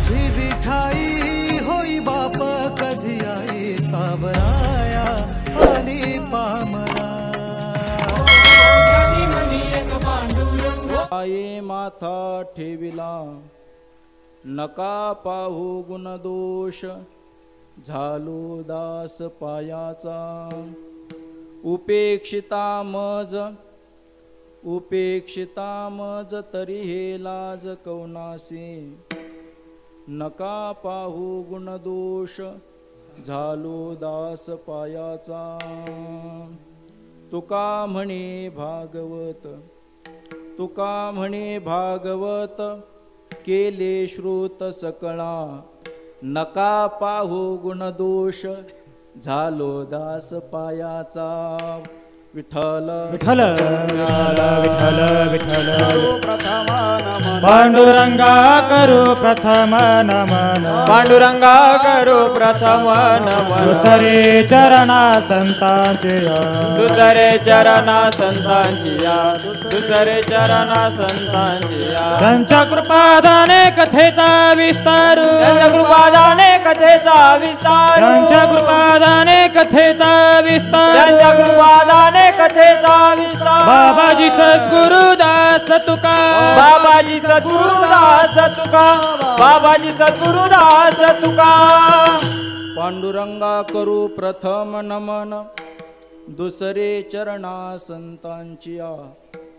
माझी विठाई होई बाप कधी आई सावराया आणि पामरा पाये माथा ठेविला नका पाहू गुणदोष झालो दास पायाचा उपेक्षिता मज तरी हे लाज कौनासी नका पाहू गुणदोष झालो दास पायाचा तुका म्हणे भागवत केले श्रुत सकळा नका पाहू गुणदोष झालो दास पायाचा विठ्ठल विठ्ठल विठ्ठल विठ्ठल प्रथम नमन पांडुरंगा करू प्रथम नमन पांडुरंगा करू प्रथम नमन दुसरे चरणा संतांचे दुसरे चरणा संतांची दुसरे चरणा संतांची त्यांच्या कृपादाने कथेचा विस्तार त्यांच्या कृपादाने कथेचा विस्तार त्यांच्या कृपादाने कथेचा विस्तार त्यांच्या कृपादाने कथेचा विस्तार बाबाजी सद्गुरुदास तुका बाबाजी सद्गुरुदास तुका बाबाजी सद्गुरुदास तुका पांडुरंगा करू प्रथम नमन दुसरे चरणा संतांची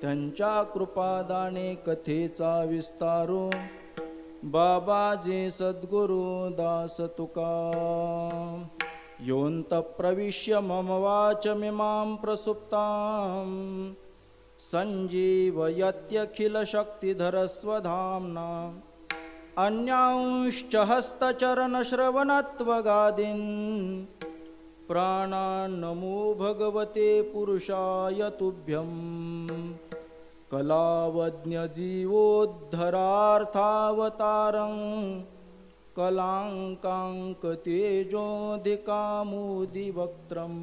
त्यांच्या कृपादाने कथेचा विस्तारू बाबाजी सद्गुरु दास तुका योऽन्त प्रविश्य मम वाचमिमां प्रसुप्तां सञ्जीवयत्यखिलशक्तिधरस्वधाम्ना अन्यांश्च हस्तचरणश्रवणत्वगादीन् प्राणान्नमो भगवते पुरुषाय तुभ्यं कलावज्ञजीवोद्धरार्थावतारं कलाङ्काङ्कतेजोऽधिकामुदिवक्त्रं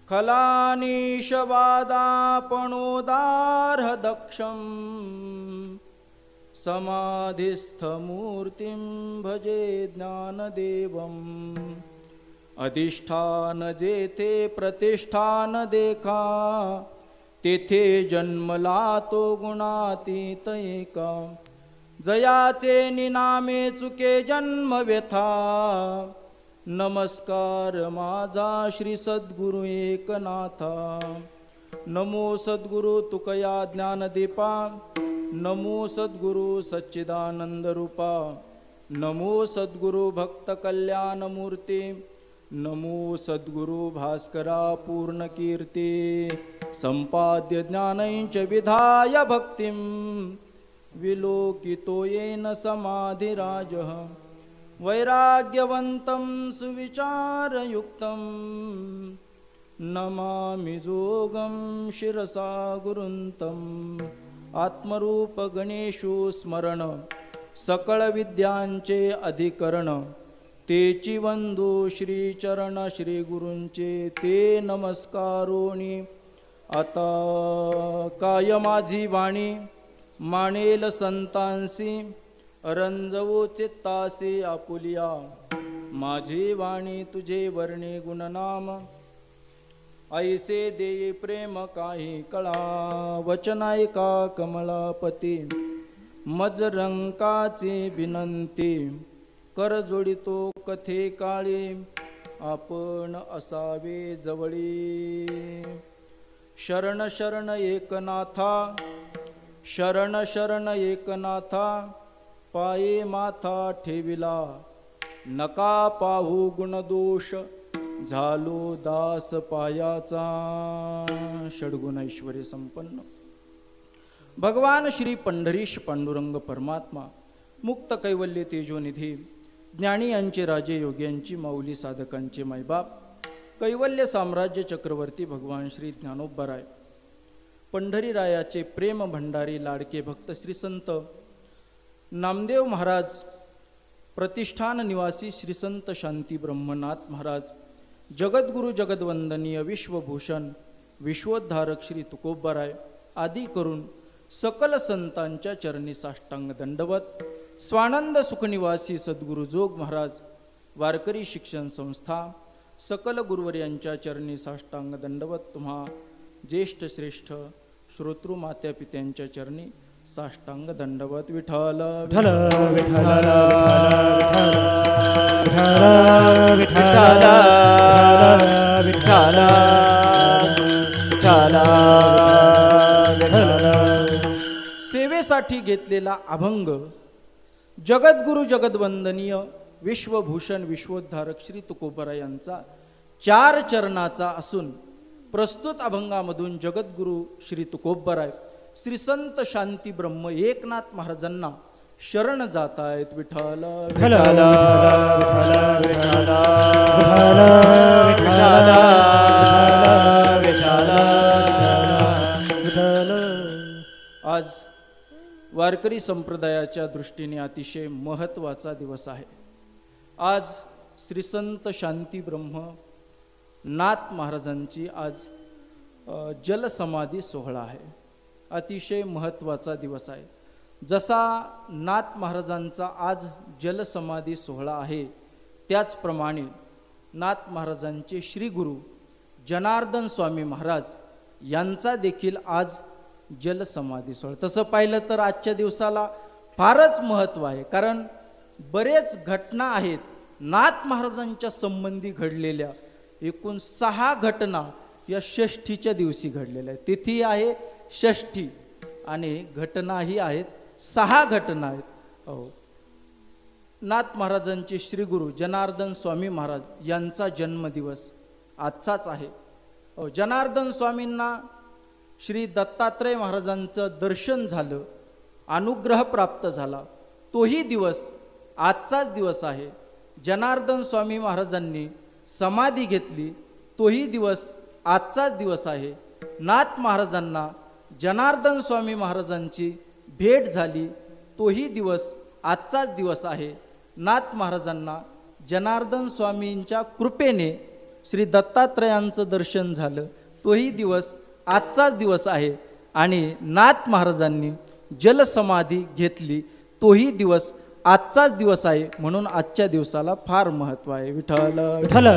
खलानीशवादापणोदार्हदक्षं समाधिस्थमूर्तिं भजे ज्ञानदेवम् अधिष्ठान जेथे प्रतिष्ठान देखा तेथे जन्मला तो गुणातीत एका जयाचे निनामे चुके जन्म व्यथा नमस्कार माझा श्री सद्गुरु एकनाथा नमो सद्गुरु तुकया ज्ञानदीपा नमो सद्गुरु सच्चिदानंद रूपा नमो सद्गुरु भक्त कल्याण मूर्ती नमो सद्गुरु भास्करा पूर्ण कीर्ती संपाद्य ज्ञानञ्च विधाय भक्तिं विलोकितो येन समाधिराजः वैराग्यवन्तं सुविचारयुक्तं नमामि जोगं शिरसा गुरुन्तं आत्मरूप गणेशु स्मरण सकळ विद्यांचे अधिकरण तेची वंदू श्री चरण श्री गुरूंचे ते नमस्कारोनी आता काय माझी वाणी मानेल संतांसी रंजवो चित्तासी आपुलिया माझी वाणी तुझे वर्णे गुणनाम ऐसे देई प्रेम काही कळा वचनायका कमलापती मज रंकाची विनंती कर जोडितो कथे काळी आपण असावे जवळी शरण शरण एकनाथा शरण शरण एकनाथा पाये माथा ठेविला नका पाहू गुणदोष झालो दास पायाचा षडगुण ऐश्वर्य संपन्न भगवान श्री पंढरीश पांडुरंग परमात्मा मुक्त कैवल्य तेजोनिधी ज्ञानी यांचे राजे योग्यांची माऊली साधकांचे मायबाप कैवल्य साम्राज्य चक्रवर्ती भगवान श्री ज्ञानोबराय पंढरीरायाचे प्रेम भंडारी लाडके भक्त श्री संत नामदेव महाराज प्रतिष्ठान निवासी श्री संत शांती ब्रह्मनाथ महाराज जगद्गुरु जगद्वंदनीय विश्वभूषण विश्वोद्धारक श्री तुकोबराय आदी करून सकल संतांच्या चरणी साष्टांग दंडवत स्वानंद सुखनिवासी सद्गुरु जोग महाराज वारकरी शिक्षण संस्था सकल गुरुवर्यांच्या चरणी साष्टांग दंडवत तुम्हा ज्येष्ठ श्रेष्ठ श्रोतृ मात्या पित्यांच्या चरणी साष्टांग दंडवत. विठ्ठल विठ्ठल विठ्ठल विठ्ठल सेवेसाठी घेतलेला अभंग जगद्गुरु जगद्वंदनीय विश्वभूषण विश्वोद्धारक श्री तुकोबरा यांचा 4 चरणाचा असून प्रस्तुत अभंगामधून जगद्गुरु श्री तुकोबराय श्री संत शांती ब्रह्म एकनाथ महाराजांना शरण जात आहेत. विठ्ठल विठ्ठल आज वारकरी संप्रदायाच्या दृष्टीने अतिशय महत्त्वाचा दिवस आहे. आज श्री संत शांती ब्रह्म नाथ महाराजांची आज जलसमाधी सोहळा आहे. अतिशय महत्त्वाचा दिवस आहे. जसा नाथ महाराजांचा आज जलसमाधी सोहळा आहे त्याचप्रमाणे नाथ महाराजांचे श्री गुरु जनार्दन स्वामी महाराज यांचा देखील आज जलसमाधी सोहळा. तसं पाहिलं तर आजच्या दिवसाला फारच महत्त्व आहे, कारण बरेच घटना आहेत नाथ महाराजांच्या संबंधी घडलेल्या. एकूण 6 घटना या षष्ठीच्या दिवशी घडलेल्या आहेत. तिथी आहे षष्ठी आणि घटनाही आहेत. 6 घटना आहेत. हो, नाथ महाराजांचे श्री गुरु जनार्दन स्वामी महाराज यांचा जन्मदिवस आजचाच आहे. जनार्दन स्वामींना श्री दत्तात्रय महाराजांचं दर्शन झालं, अनुग्रह प्राप्त झाला, तोही दिवस आजचाच दिवस आहे. जनार्दन स्वामी महाराजांनी समाधी घेतली, तोही दिवस आजचाच दिवस आहे. नाथ महाराजांना जनार्दन स्वामी महाराजांची भेट झाली, तोही दिवस आजचाच दिवस आहे. नाथ महाराजांना जनार्दन स्वामींच्या कृपेने श्री दत्तात्रयांचं दर्शन झालं, तोही दिवस आजचाच दिवस आहे. आणि नाथ महाराजांनी जलसमाधी घेतली, तोही दिवस आजचाच दिवस आहे. म्हणून आजच्या दिवसाला फार महत्त्व आहे. विठ्ठल विठ्ठल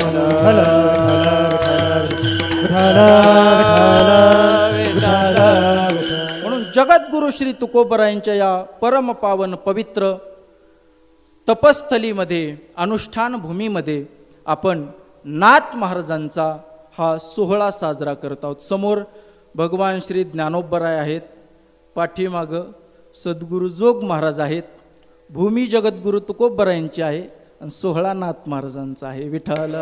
म्हणून जगद्गुरु श्री तुकोबरायांच्या या परमपावन पवित्र तपस्थलीमध्ये अनुष्ठान भूमीमध्ये आपण नाथ महाराजांचा हा सोहळा साजरा करत आहोत. समोर भगवान श्री ज्ञानोबराय आहेत, पाठीमागं सद्गुरु जोग महाराज आहेत, भूमी जगद्गुरु तुकोबरायांची आहे आणि सोहळा नाथ महाराजांचा आहे. विठ्ठल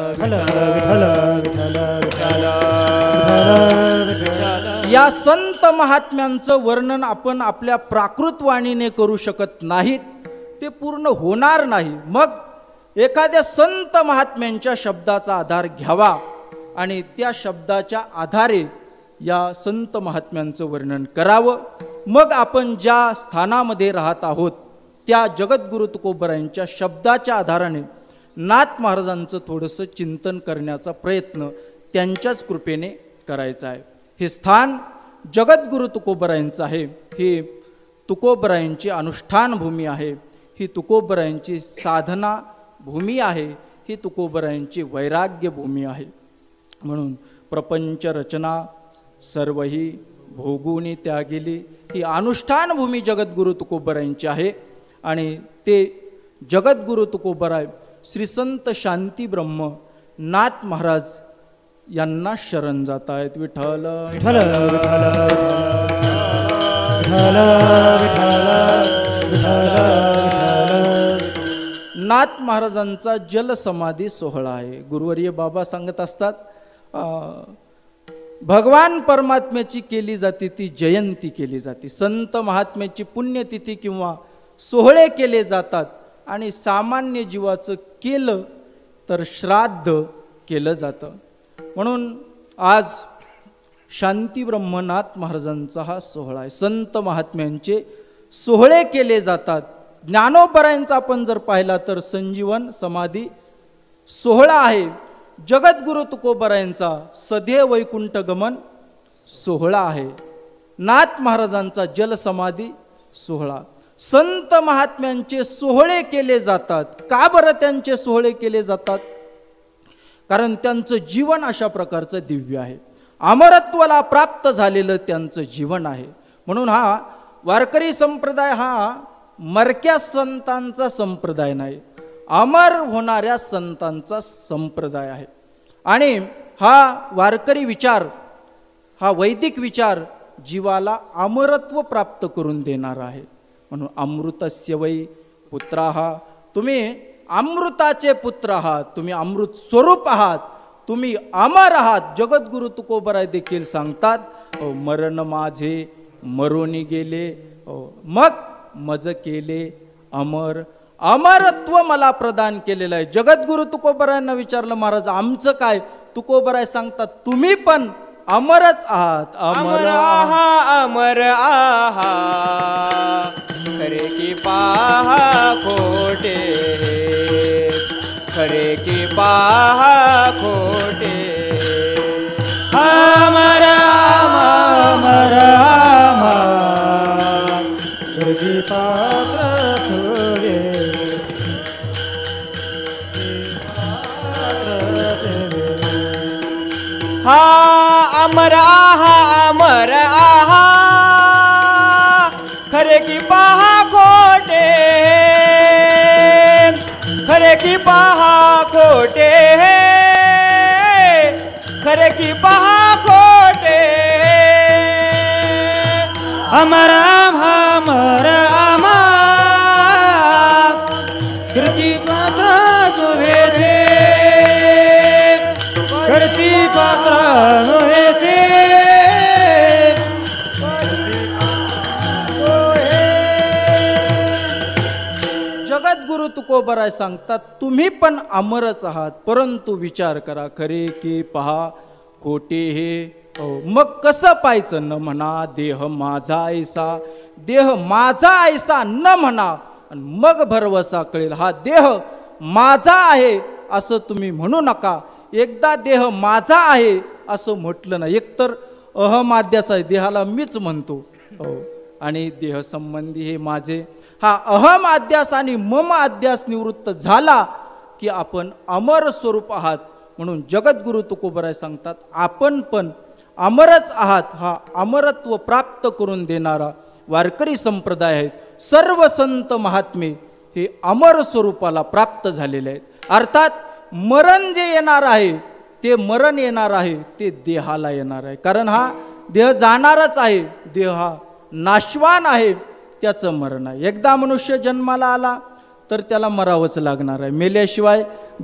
या संत महात्म्यांचं वर्णन आपण आपल्या प्राकृत वाणीने करू शकत नाहीत, ते पूर्ण होणार नाही. मग एखाद्या संत महात्म्यांच्या शब्दाचा आधार घ्यावा आणि त्या शब्दाच्या आधारे या संत महात्म्यांचं वर्णन करावं. मग आपण ज्या स्थानामध्ये राहत आहोत त्या जगद्गुरु तुकोबरायांच्या शब्दाच्या आधाराने नाथ महाराजांचं थोडंसं चिंतन करण्याचा प्रयत्न त्यांच्याच कृपेने करायचा आहे. हे स्थान जगद्गुरु तुकोबरायांचं आहे. हे तुकोबरायांची अनुष्ठान भूमी आहे. ही तुकोबरायांची साधना भूमी आहे. ही तुकोबरायांची वैराग्य भूमी आहे. म्हणून प्रपंच रचना सर्वही भोगुनी त्यागिली ही अनुष्ठान भूमी जगद्गुरु तुकोबरायांची आहे. आणि ते जगद्गुरु तुकोबराय श्री संत शांती ब्रह्म नाथ महाराज यांना शरण जात आहेत. विठ्ठल नाथ महाराजांचा जलसमाधी सोहळा आहे. गुरुवर्य बाबा सांगत असतात, भगवान परमात्म्याची केली जाते ती जयंती केली जाते. संत महात्म्याची पुण्यतिथी किंवा सोहळे केले जातात आणि सामान्य जीवाचं केलं तर श्राद्ध केलं जातं. म्हणून आज शांती ब्रह्मनाथ महाराजांचा हा सोहळा आहे. संत महात्म्यांचे सोहळे केले जातात. ज्ञानोबरायांचा आपण जर पाहिला तर संजीवन समाधी सोहळा आहे. जगद्गुरु तुकोबरायांचा सदैव वैकुंठ गमन सोहळा आहे. नाथ महाराजांचा जलसमाधी सोहळा. संत महात्म्यांचे सोहळे केले जातात. का बरं त्यांचे सोहळे केले जातात? कारण त्यांचं जीवन अशा प्रकारचं दिव्य आहे, अमरत्वाला प्राप्त झालेलं त्यांचं जीवन आहे. म्हणून हा वारकरी संप्रदाय हा मरक्या संतांचा संप्रदाय नाही, अमर होणाऱ्या संतांचा संप्रदाय आहे. आणि हा वारकरी विचार, हा वैदिक विचार जीवाला अमरत्व प्राप्त करून देणारा आहे. म्हणून अमृतस्य वै पुत्राः, तुम्ही अमृताचे पुत्र आहात, तुम्ही अमृत स्वरूप आहात, तुम्ही अमर आहात. जगद्गुरु तुकोबराय देखील सांगतात, मरण माझे मरोनी गेले, मग मज केले अमर. अमरत्व मला प्रदान केलेलं आहे. जगद्गुरु तुकोबरायांना विचारलं, महाराज आमचं काय? तुकोबराय सांगतात, तुम्ही पण अमरच आहात. अमर आहा अमर आहा, खरे की पाहा खोटे, खरे की पाहा खोटे. अमर अमर आमा, तुझी पात्र थोडे. हा अमर आहा अमर आहा, खरे की पहा खोटे, खरे की पहा खोटे, खरे की पहा खोटे. अमर अमर आमा, कृती पात्र तुझे थे, करती पात्र नोहे थे. जगद्गुरु तुकोबराय सांगतात, तुम्ही पण अमरच आहात, परंतु विचार करा, खरे की पहा खोटे हे. मग कसं पाहायचं? न म्हणा देह माझा ऐसा, देह माझा ऐसा न म्हणा, मग भरवसा कळेल. हा देह माझा आहे असं तुम्ही म्हणू नका. एकदा देह माझा आहे असं म्हटलं ना, एकतर अहमाद्यास आहे, देहाला मीच म्हणतो, आणि देह संबंधी हे माझे. हा अहम अध्यास आणि मम अध्यास निवृत्त झाला की आपण अमर स्वरूप आहात. म्हणून जगद्गुरु तुकोबराय सांगतात, आपण पण अमरच आहात. हा अमरत्व प्राप्त करून देणारा वारकरी संप्रदाय आहे. सर्व संत महात्मे हे अमर स्वरूपाला प्राप्त झालेले आहेत. अर्थात मरण जे येणार आहे, ते मरण येणार आहे ते देहाला येणार आहे. कारण हा देह जाणारच आहे, देह हा नाशवान आहे, त्याचं मरण आहे. एकदा मनुष्य जन्माला आला तर त्याला मरावंच लागणार आहे, मेल्याशिवाय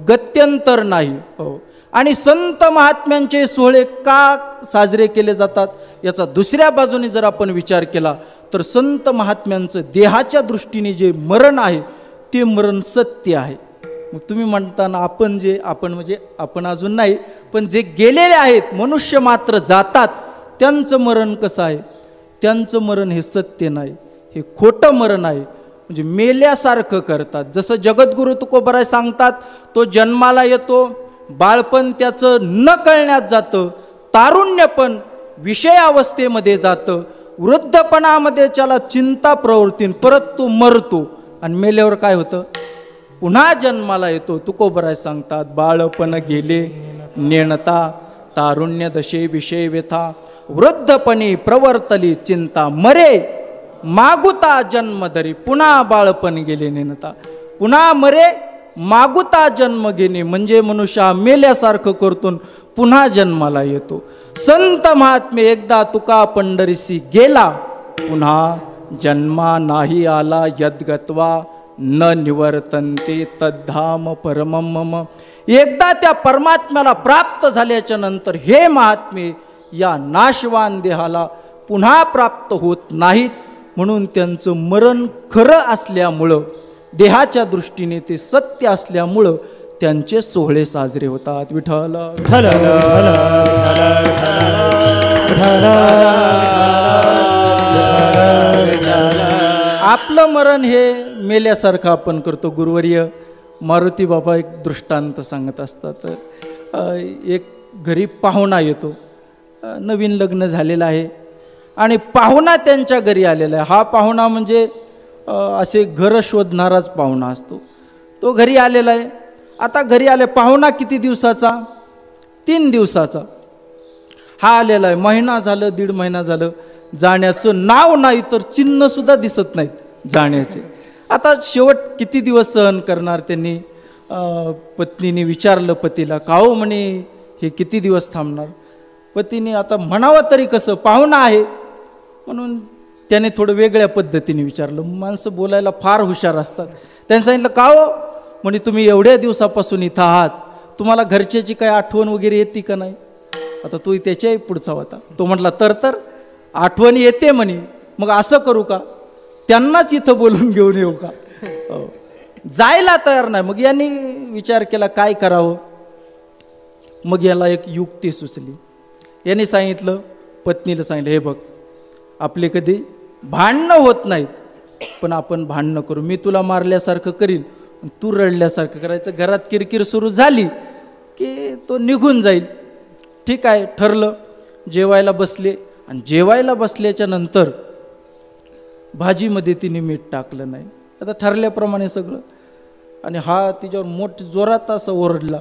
गत्यंतर नाही. हो. आणि संत महात्म्यांचे सोहळे का साजरे केले जातात याचा दुसऱ्या बाजूने जर आपण विचार केला तर संत महात्म्यांचं देहाच्या दृष्टीने जे मरण आहे ते मरण सत्य आहे. मग तुम्ही म्हणताना आपण म्हणजे आपण अजून नाही, पण जे गेलेले आहेत मनुष्य मात्र जातात, त्यांचं मरण कसं आहे? त्यांचं मरण हे सत्य नाही, हे खोटं मरण आहे. म्हणजे मेल्यासारखं करतात. जसं जगद्गुरु तुकोबराय सांगतात, तो जन्माला येतो, बाळपण त्याचं न कळण्यात जातं, तारुण्य पण विषय अवस्थेमध्ये जातं, वृद्धपणामध्ये त्याला चिंता प्रवृत्ती, परत तो मरतो आणि मेल्यावर काय होतं? पुन्हा जन्माला येतो. तुकोबराय सांगतात, बाळपण गेले नेणता, तारुण्य दशे विषय व्यथा, वृद्धपणी प्रवर्तली चिंता, मरे मागुता जन्मधरी. पुन्हा बाळपण गेले नेणता, पुन्हा मरे मागुता जन्म घेणे. म्हणजे मनुष्य मेल्यासारखं करतो, पुन्हा जन्माला येतो. संत महात्मे एकदा तुका पंढरीसी गेला, पुन्हा जन्मा नाही आला. यद्गत्वा न निवर्तन्ते तद्धाम परमम मम. एकदा त्या परमात्म्याला प्राप्त झाल्याच्या नंतर हे महात्मे या नाशवान देहाला पुन्हा प्राप्त होत नाहीत. म्हणून त्यांचं मरण खरं असल्यामुळं, देहाच्या दृष्टीने ते सत्य असल्यामुळं त्यांचे सोहळे साजरे होतात. विठ्ठल आपलं मरण हे मेल्यासारखं आपण करतो. गुरुवर्य मारुती बाबा एक दृष्टांत सांगत असतात. एक घरी पाहुणा येतो, नवीन लग्न झालेलं आहे आणि पाहुणा त्यांच्या घरी आलेला आहे. हा पाहुणा म्हणजे असे घर शोधणाराच पाहुणा असतो. तो घरी आलेला आहे. आता घरी आले पाहुणा किती दिवसाचा? 3 दिवसाचा. हा आलेला आहे. महिना झालं, 1.5 महिना झालं, जाण्याचं नाव नाही तर चिन्हसुद्धा दिसत नाहीत जाण्याचे. आता शेवट किती दिवस सहन करणार त्यांनी? पत्नीने विचारलं पतीला, का हो म्हणे हे किती दिवस थांबणार? पतीने आता म्हणावं तरी कसं, पाहुणा आहे म्हणून त्याने थोडं वेगळ्या पद्धतीने विचारलं. माणसं बोलायला फार हुशार असतात. त्यांनी सांगितलं, का हो म्हणे तुम्ही एवढ्या दिवसापासून इथं आहात, तुम्हाला घरच्याची काय आठवण वगैरे येते का नाही? आता तो त्याच्याही पुढचा होता. तो म्हटला, तर आठवण येते म्हणे. मग असं करू का, त्यांनाच इथं बोलून घेऊन येऊ का? जायला तयार नाही. मग यांनी विचार केला काय करावं. मग याला एक युक्ती सुचली. यांनी सांगितलं, पत्नीला सांगितलं, हे बघ आपले कधी भांडणं होत नाहीत, पण आपण भांडणं करू. मी तुला मारल्यासारखं करील, तू रडल्यासारखं करायचं. घरात किरकिर सुरू झाली की तो निघून जाईल. ठीक आहे, ठरलं. जेवायला बसले आणि जेवायला बसल्याच्या नंतर भाजीमध्ये तिने मीठ टाकलं नाही. आता ठरल्याप्रमाणे सगळं. आणि हा तिच्यावर मोठ जोरात असं ओरडला,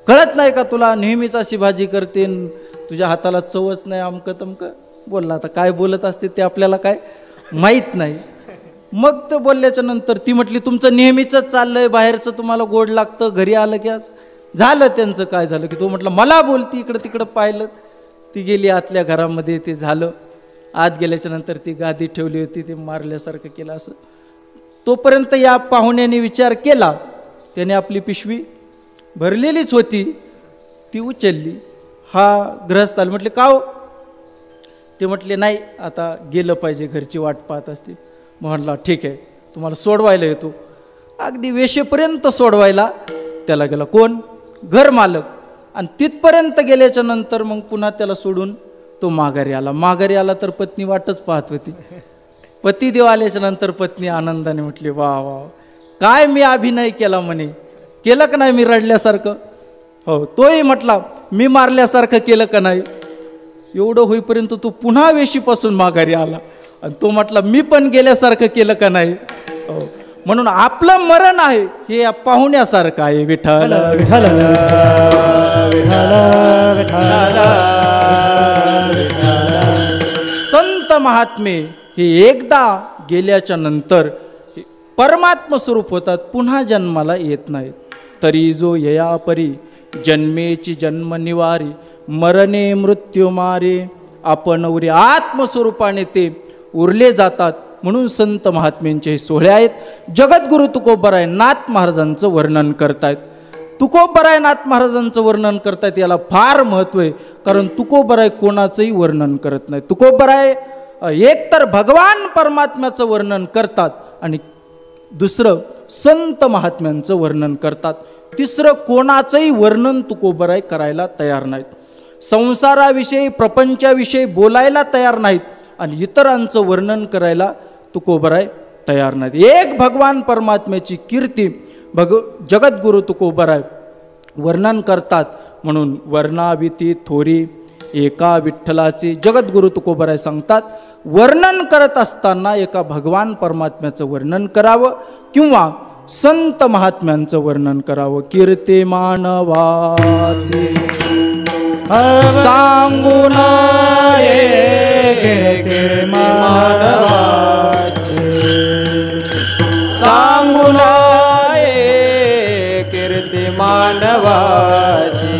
कळत नाही का तुला, नेहमीच अशी भाजी करते, तुझ्या हाताला चवच नाही, अमकं तमकं बोलला. आता काय बोलत असते ते आपल्याला काय माहीत नाही. मग ते बोलल्याच्या नंतर ती म्हटली, तुमचं नेहमीचंच चाललंय, बाहेरचं तुम्हाला गोड लागतं, घरी आलं की आज झालं. त्यांचं काय झालं की तो म्हटलं मला बोलती, इकडं तिकडं पाहिलं. ती गेली आतल्या घरामध्ये, ते झालं. आत गेल्याच्या नंतर ती गादी ठेवली होती, ते मारल्यासारखं केलं. असं तोपर्यंत या पाहुण्याने विचार केला. त्याने आपली पिशवी भरलेलीच होती, ती उचलली. हा गृहस्थ आला. म्हटले, का हो? ते म्हटले, नाही आता गेलं पाहिजे, घरची वाट पाहत असतील. म्हटला, ठीक आहे, तुम्हाला सोडवायला येतो. अगदी वेशेपर्यंत सोडवायला त्याला गेला. कोण? घर मालक. आणि तिथपर्यंत गेल्याच्या नंतर मग पुन्हा त्याला सोडून तो माघारी आला. माघारी आला तर पत्नी वाटच पाहत होती. पतिदेव आल्याच्या नंतर पत्नी आनंदाने म्हटली, वा वा, काय मी अभिनय केला म्हणे, केलं का नाही मी रडल्यासारखं? हो. तोही म्हटला, मी मारल्यासारखं केलं का नाही? एवढं होईपर्यंत तो पुन्हा वेशीपासून माघारी आला. आणि तो म्हटला, मी पण गेल्यासारखं केलं का नाही? हो. म्हणून आपलं मरण आहे हे या पाहुण्यासारखं आहे. विठ्ठल विठ्ठल संत महात्मे हे एकदा गेल्याच्या नंतर परमात्म स्वरूप होतात, पुन्हा जन्माला येत नाहीत. तरी जो यया परी जन्मेची जन्म निवारी, मरणे मृत्यू मारे. आपण उरे आत्मस्वरूपाने ते उरले जातात. म्हणून संत महात्म्यांचे हे सोहळे आहेत. जगद्गुरु तुकोबराय नाथ महाराजांचं वर्णन करतायत. तुकोबराय नाथ महाराजांचं वर्णन करतायत. याला फार महत्त्व आहे, कारण तुकोबराय कोणाचंही वर्णन करत नाही. तुकोबराय एकतर भगवान परमात्म्याचं वर्णन करतात आणि दुसरं संत महात्म्यांचं वर्णन करतात. तिसरं कोणाचंही वर्णन तुकोबराय करायला तयार नाहीत. संसाराविषयी प्रपंचाविषयी बोलायला तयार नाहीत आणि इतरांचं वर्णन करायला तुकोबराय तयार नाहीत. एक भगवान परमात्म्याची कीर्ती जगद्गुरु तुकोबराय वर्णन करतात. म्हणून वर्णाविती थोरी एका विठ्ठलाचे जगद्गुरु तुकोबराय सांगतात, वर्णन करत असताना एका भगवान परमात्म्याचं वर्णन करावं किंवा संत महात्म्यांचं वर्णन करावं. कीर्ती मानवाचे सांगून सांगून कीर्ती मानवाची,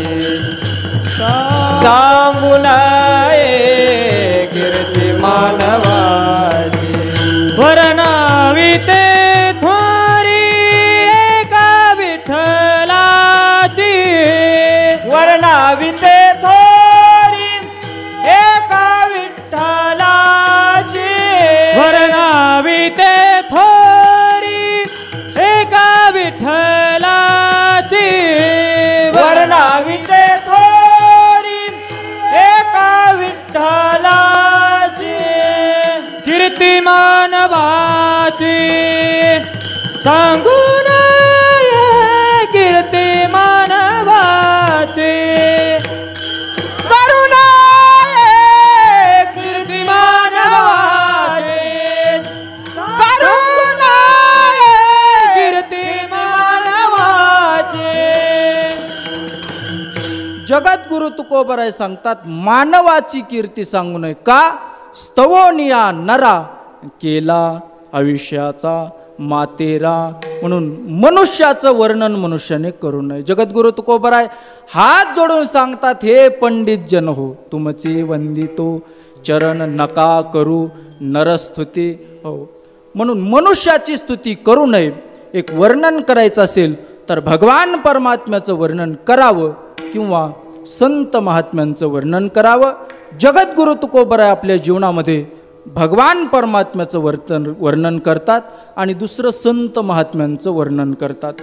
सांगून कीर्ती मानवाची. वर्णाविते थोरी एका विठ्ठलाची, वर्णाविते थोरी एका विठ्ठलाची, वर्णाविते थोरी एका विठ्ठलाची, वर्णाविते थोरी एका विठ्ठलाची. कीर्ती मानवाची सांगून कीर्ती मानवाची, करुणा कीर्ती मानवाची, करुणा जगद्गुरु तुकोबराय सांगतात, मानवाची कीर्ती सांगू नये. का? स्तवोनिया नरा केला आयुष्याचा मातेरा. म्हणून मनुष्याचं वर्णन मनुष्याने करू नये. जगद्गुरु तुकोबराय हात जोडून सांगतात, हे पंडित जन हो, तुमचे वंदितो चरण नका करू नरस्तुती. हो, म्हणून मनुष्याची स्तुती करू नये. एक वर्णन करायचं असेल तर भगवान परमात्म्याचं वर्णन करावं किंवा संत महात्म्यांचं वर्णन करावं. जगद्गुरु तुकोबराय आपल्या जीवनामध्ये भगवान परमात्म्याचं वर्णन करतात आणि दुसरं संत महात्म्यांचं वर्णन करतात.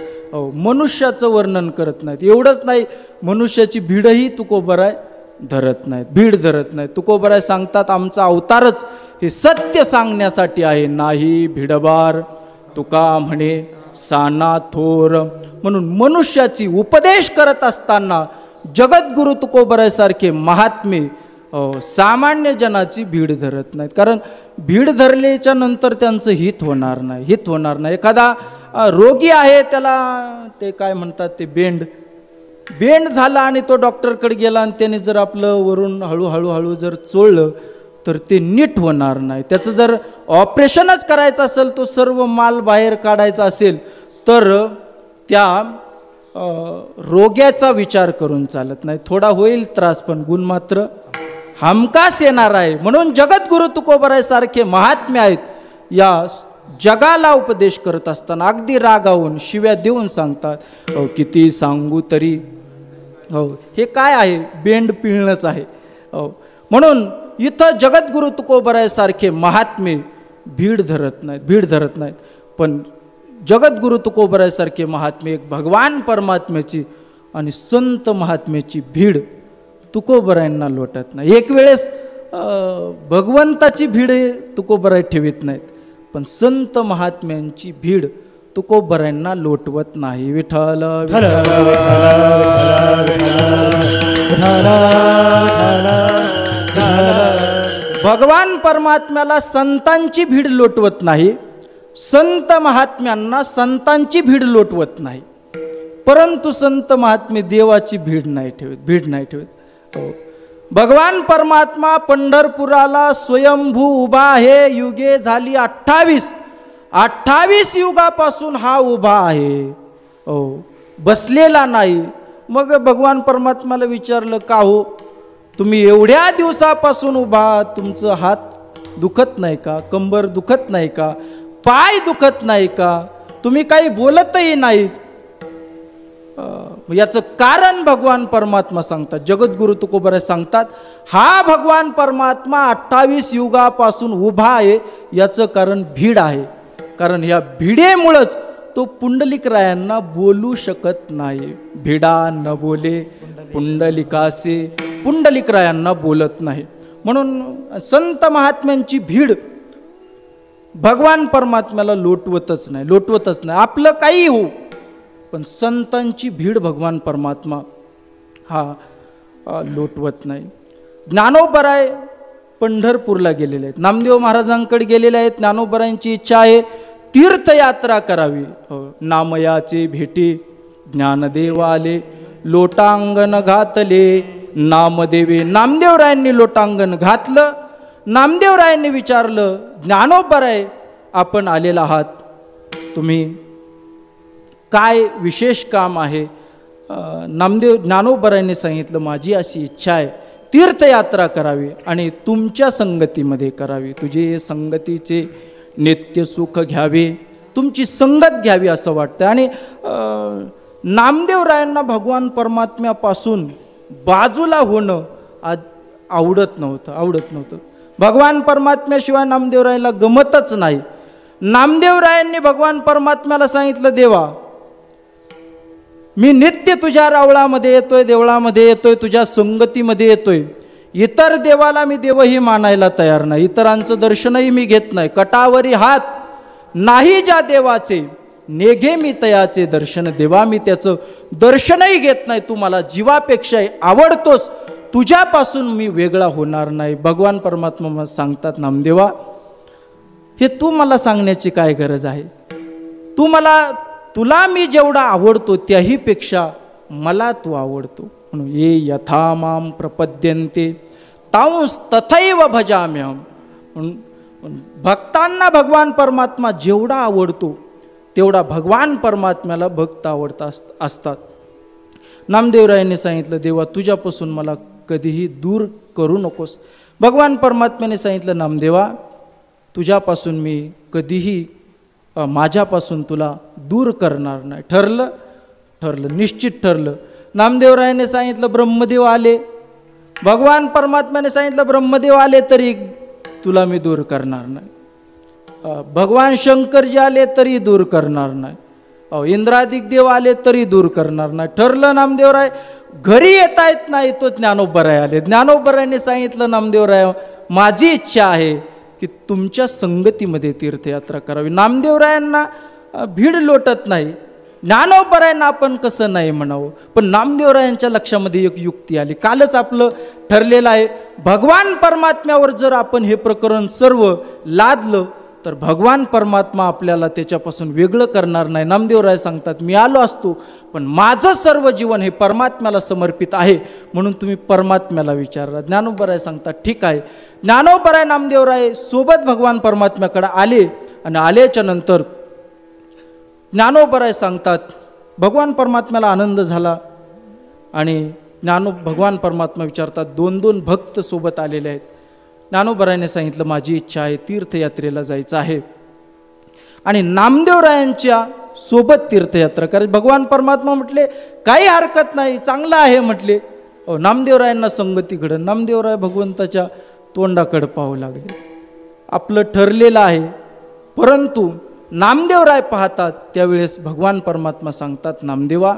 मनुष्याचं वर्णन करत नाहीत. एवढंच नाही, मनुष्याची भीडही तुकोबराय धरत नाहीत, भीड धरत नाहीत. तुकोबराय सांगतात, आमचा अवतारच हे सत्य सांगण्यासाठी आहे. नाही भिडबार तुका म्हणे साना थोर. म्हणून मनुष्याची उपदेश करत असताना जगद्गुरु तुकोबराय सारखे महात्मे सामान्य जनाची भीड धरत नाहीत. कारण भीड धरल्याच्या नंतर त्यांचं हित होणार नाही. एखादा रोगी आहे, त्याला ते काय म्हणतात, ते बेंड झाला आणि तो डॉक्टरकडे गेला आणि त्याने जर आपलं वरून हळूहळू जर चोळलं तर ते नीट होणार नाही. त्याचं जर ऑपरेशनच करायचं असेल, तो सर्व माल बाहेर काढायचा असेल तर त्या रोग्याचा विचार करून चालत नाही. थोडा होईल त्रास, पण गुण मात्र हमखास येणार आहे. म्हणून जगद्गुरु तुकोबराय सारखे महात्मे आहेत, या जगाला उपदेश करत असताना अगदी रागावून शिव्या देऊन सांगतात. किती सांगू तरी हे काय आहे, बेंड पिळणंच आहे. म्हणून इथं जगद्गुरु तुकोबराय सारखे महात्मे भीड धरत नाहीत. पण जगद्गुरु तुकोबराय सारखे महात्मे एक भगवान परमात्म्याची आणि संत महात्म्याची भीड तुकोबरायांना लोटत नाही. एक वेळेस भगवंताची भीड तुकोबराय ठेवीत नाहीत, पण संत महात्म्यांची भीड तुकोबरायांना लोटवत नाही. विठ्ठल भगवान परमात्म्याला संतांची भीड लोटवत नाही, संत महात्म्यांना संतांची भीड लोटवत नाही. परंतु संत महात्मे देवाची भीड नाही ठेवत. भगवान परमात्मा पंढरपुराला स्वयंभू उभा आहे. युगे झाली 28 युगापासून हा उभा आहे, बसलेला नाही. मग भगवान परमात्म्याला विचारलं, का हो तुम्ही एवढ्या दिवसापासून उभा, तुमचं हात दुखत नाही का, कंबर दुखत नाही का, पाय दुखत नाही का, तुम्ही काही बोलतही नाही. याचं कारण भगवान परमात्मा सांगतात. जगद्गुरु तुकोबराय सांगतात, हा भगवान परमात्मा 28 युगापासून उभा आहे, याचं कारण भीड आहे. कारण ह्या भिडेमुळंच तो पुंडलिकरायांना बोलू शकत नाही. भिडा न बोले पुंडलिकासे, पुंडलिकरायांना बोलत नाही. म्हणून संत महात्म्यांची भीड भगवान परमात्म्याला लोटवतच नाही. आपलं काही हो, पण संतांची भीड भगवान परमात्मा हा लोटवत नाही. ज्ञानोबराय पंढरपूरला गेलेले आहेत, नामदेव महाराजांकडे गेलेले आहेत. ज्ञानोबरायांची इच्छा आहे तीर्थयात्रा करावी. नामयाचे भेटी ज्ञानदेव आले, लोटांगण घातले नामदेवे. नामदेवरायांनी लोटांगण घातलं. नामदेवरायांनी विचारलं, ज्ञानोबराय आपण आलेला आहात, तुम्ही काय विशेष काम आहे? ज्ञानोबरायांनी सांगितलं, माझी अशी इच्छा आहे तीर्थयात्रा करावी आणि तुमच्या संगतीमध्ये करावी. तुझे संगतीचे नित्य सुख घ्यावे, तुमची संगत घ्यावी असं वाटतं. आणि नामदेवरायांना भगवान परमात्म्यापासून बाजूला होणं आवडत नव्हतं. भगवान परमात्म्याशिवाय नामदेवरायांना गमतच नाही. नामदेवरायांनी भगवान परमात्म्याला सांगितलं, देवा मी नित्य तुझ्या रावळामध्ये येतोय, देवळामध्ये येतोय, तुझ्या संगतीमध्ये येतोय. इतर देवाला मी देवही मानायला तयार नाही, इतरांचं दर्शनही मी घेत नाही. कटावरी हात नाही ज्या देवाचे, नेघे मी तयाचे दर्शन. देवा मी त्याचं दर्शनही घेत नाही. तू मला जीवापेक्षा आवडतोस, तुझ्यापासून मी वेगळा होणार नाही. भगवान परमात्मा सांगतात, नामदेवा हे तू मला सांगण्याची काय गरज आहे? तुला मी जेवढा आवडतो त्याही पेक्षा मला तू आवडतो. म्हणून ये यथा माम प्रपद्यन्ते तांस तथैव भजाम्यहम. म्हणून भक्तांना भगवान परमात्मा जेवढा आवडतो तेवढा भगवान परमात्म्याला भक्त आवडत असतात. नामदेवरायांनी सांगितलं, देवा तुझ्यापासून मला कधीही दूर करू नकोस. भगवान परमात्म्याने सांगितलं, नामदेवा तुझ्यापासून मी कधीही माझ्यापासून तुला दूर करणार नाही. ठरलं? ठरलं, निश्चित ठरलं. नामदेवरायाने सांगितलं ब्रह्मदेव आले, भगवान परमात्म्याने सांगितलं ब्रह्मदेव आले तरी तुला मी दूर करणार नाही. भगवान शंकरजी आले तरी दूर करणार नाही. इंद्रादिक देव आले तरी दूर करणार नाही. ठरलं. नामदेवराय घरी येता येत नाही तो ज्ञानोबराय आले. ज्ञानोबरायाने सांगितलं, नामदेवराय माझी इच्छा आहे की तुमच्या संगतीमध्ये तीर्थयात्रा करावी. नामदेवरायांना भीड लोटत नाही. ज्ञानोबरायांना आपण कसं नाही म्हणावं, पण नामदेवरायांच्या लक्षामध्ये एक युक्ती आली. कालच आपलं ठरलेलं आहे, भगवान परमात्म्यावर जर आपण हे प्रकरण सर्व लादलं तर भगवान परमात्मा आपल्याला त्याच्यापासून वेगळं करणार नाही. नामदेवराय सांगतात, मी आलो असतो पण माझं सर्व जीवन हे परमात्म्याला समर्पित आहे, म्हणून तुम्ही परमात्म्याला विचारा. ज्ञानोबराय सांगतात ठीक आहे. ज्ञानोबराय नामदेवराय सोबत भगवान परमात्म्याकडे आले आणि आल्याच्या नंतर ज्ञानोबराय सांगतात, भगवान परमात्म्याला आनंद झाला आणि भगवान परमात्मा विचारतात, 2-2 भक्त सोबत आलेले आहेत. ज्ञानोबरायाने सांगितलं, माझी इच्छा आहे तीर्थयात्रेला जायचं आहे आणि नामदेवरायांच्या सोबत तीर्थयात्रा करायची. भगवान परमात्मा म्हटले काही हरकत नाही, चांगलं आहे म्हटले. नामदेवरायांना संगती घडत. नामदेवराय भगवंताच्या तोंडाकडे पाहू लागले. आपलं ठरलेलं आहे, परंतु नामदेवराय पाहतात त्यावेळेस भगवान परमात्मा सांगतात, नामदेवा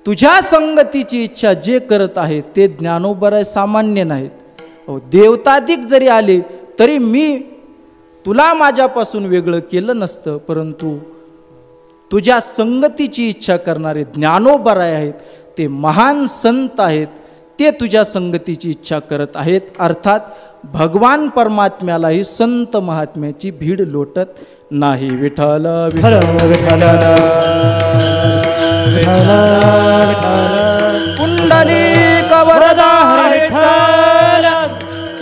तुझ्या संगतीची इच्छा जे करत आहे ते ज्ञानोबराय सामान्य नाहीत. देवताधिक जरी आले तरी मी तुला माझ्यापासून वेगळं केलं नसतं, परंतु तुझ्या संगतीची इच्छा करणारे ज्ञानोबराय आहेत, ते महान संत आहेत, ते तुझ्या संगतीची इच्छा करत आहेत. अर्थात भगवान परमात्म्यालाही संत महात्म्याची भीड लोटत नाही. विठ्ठल विठ्ठल पुंडलिक वरदा विठ्ठल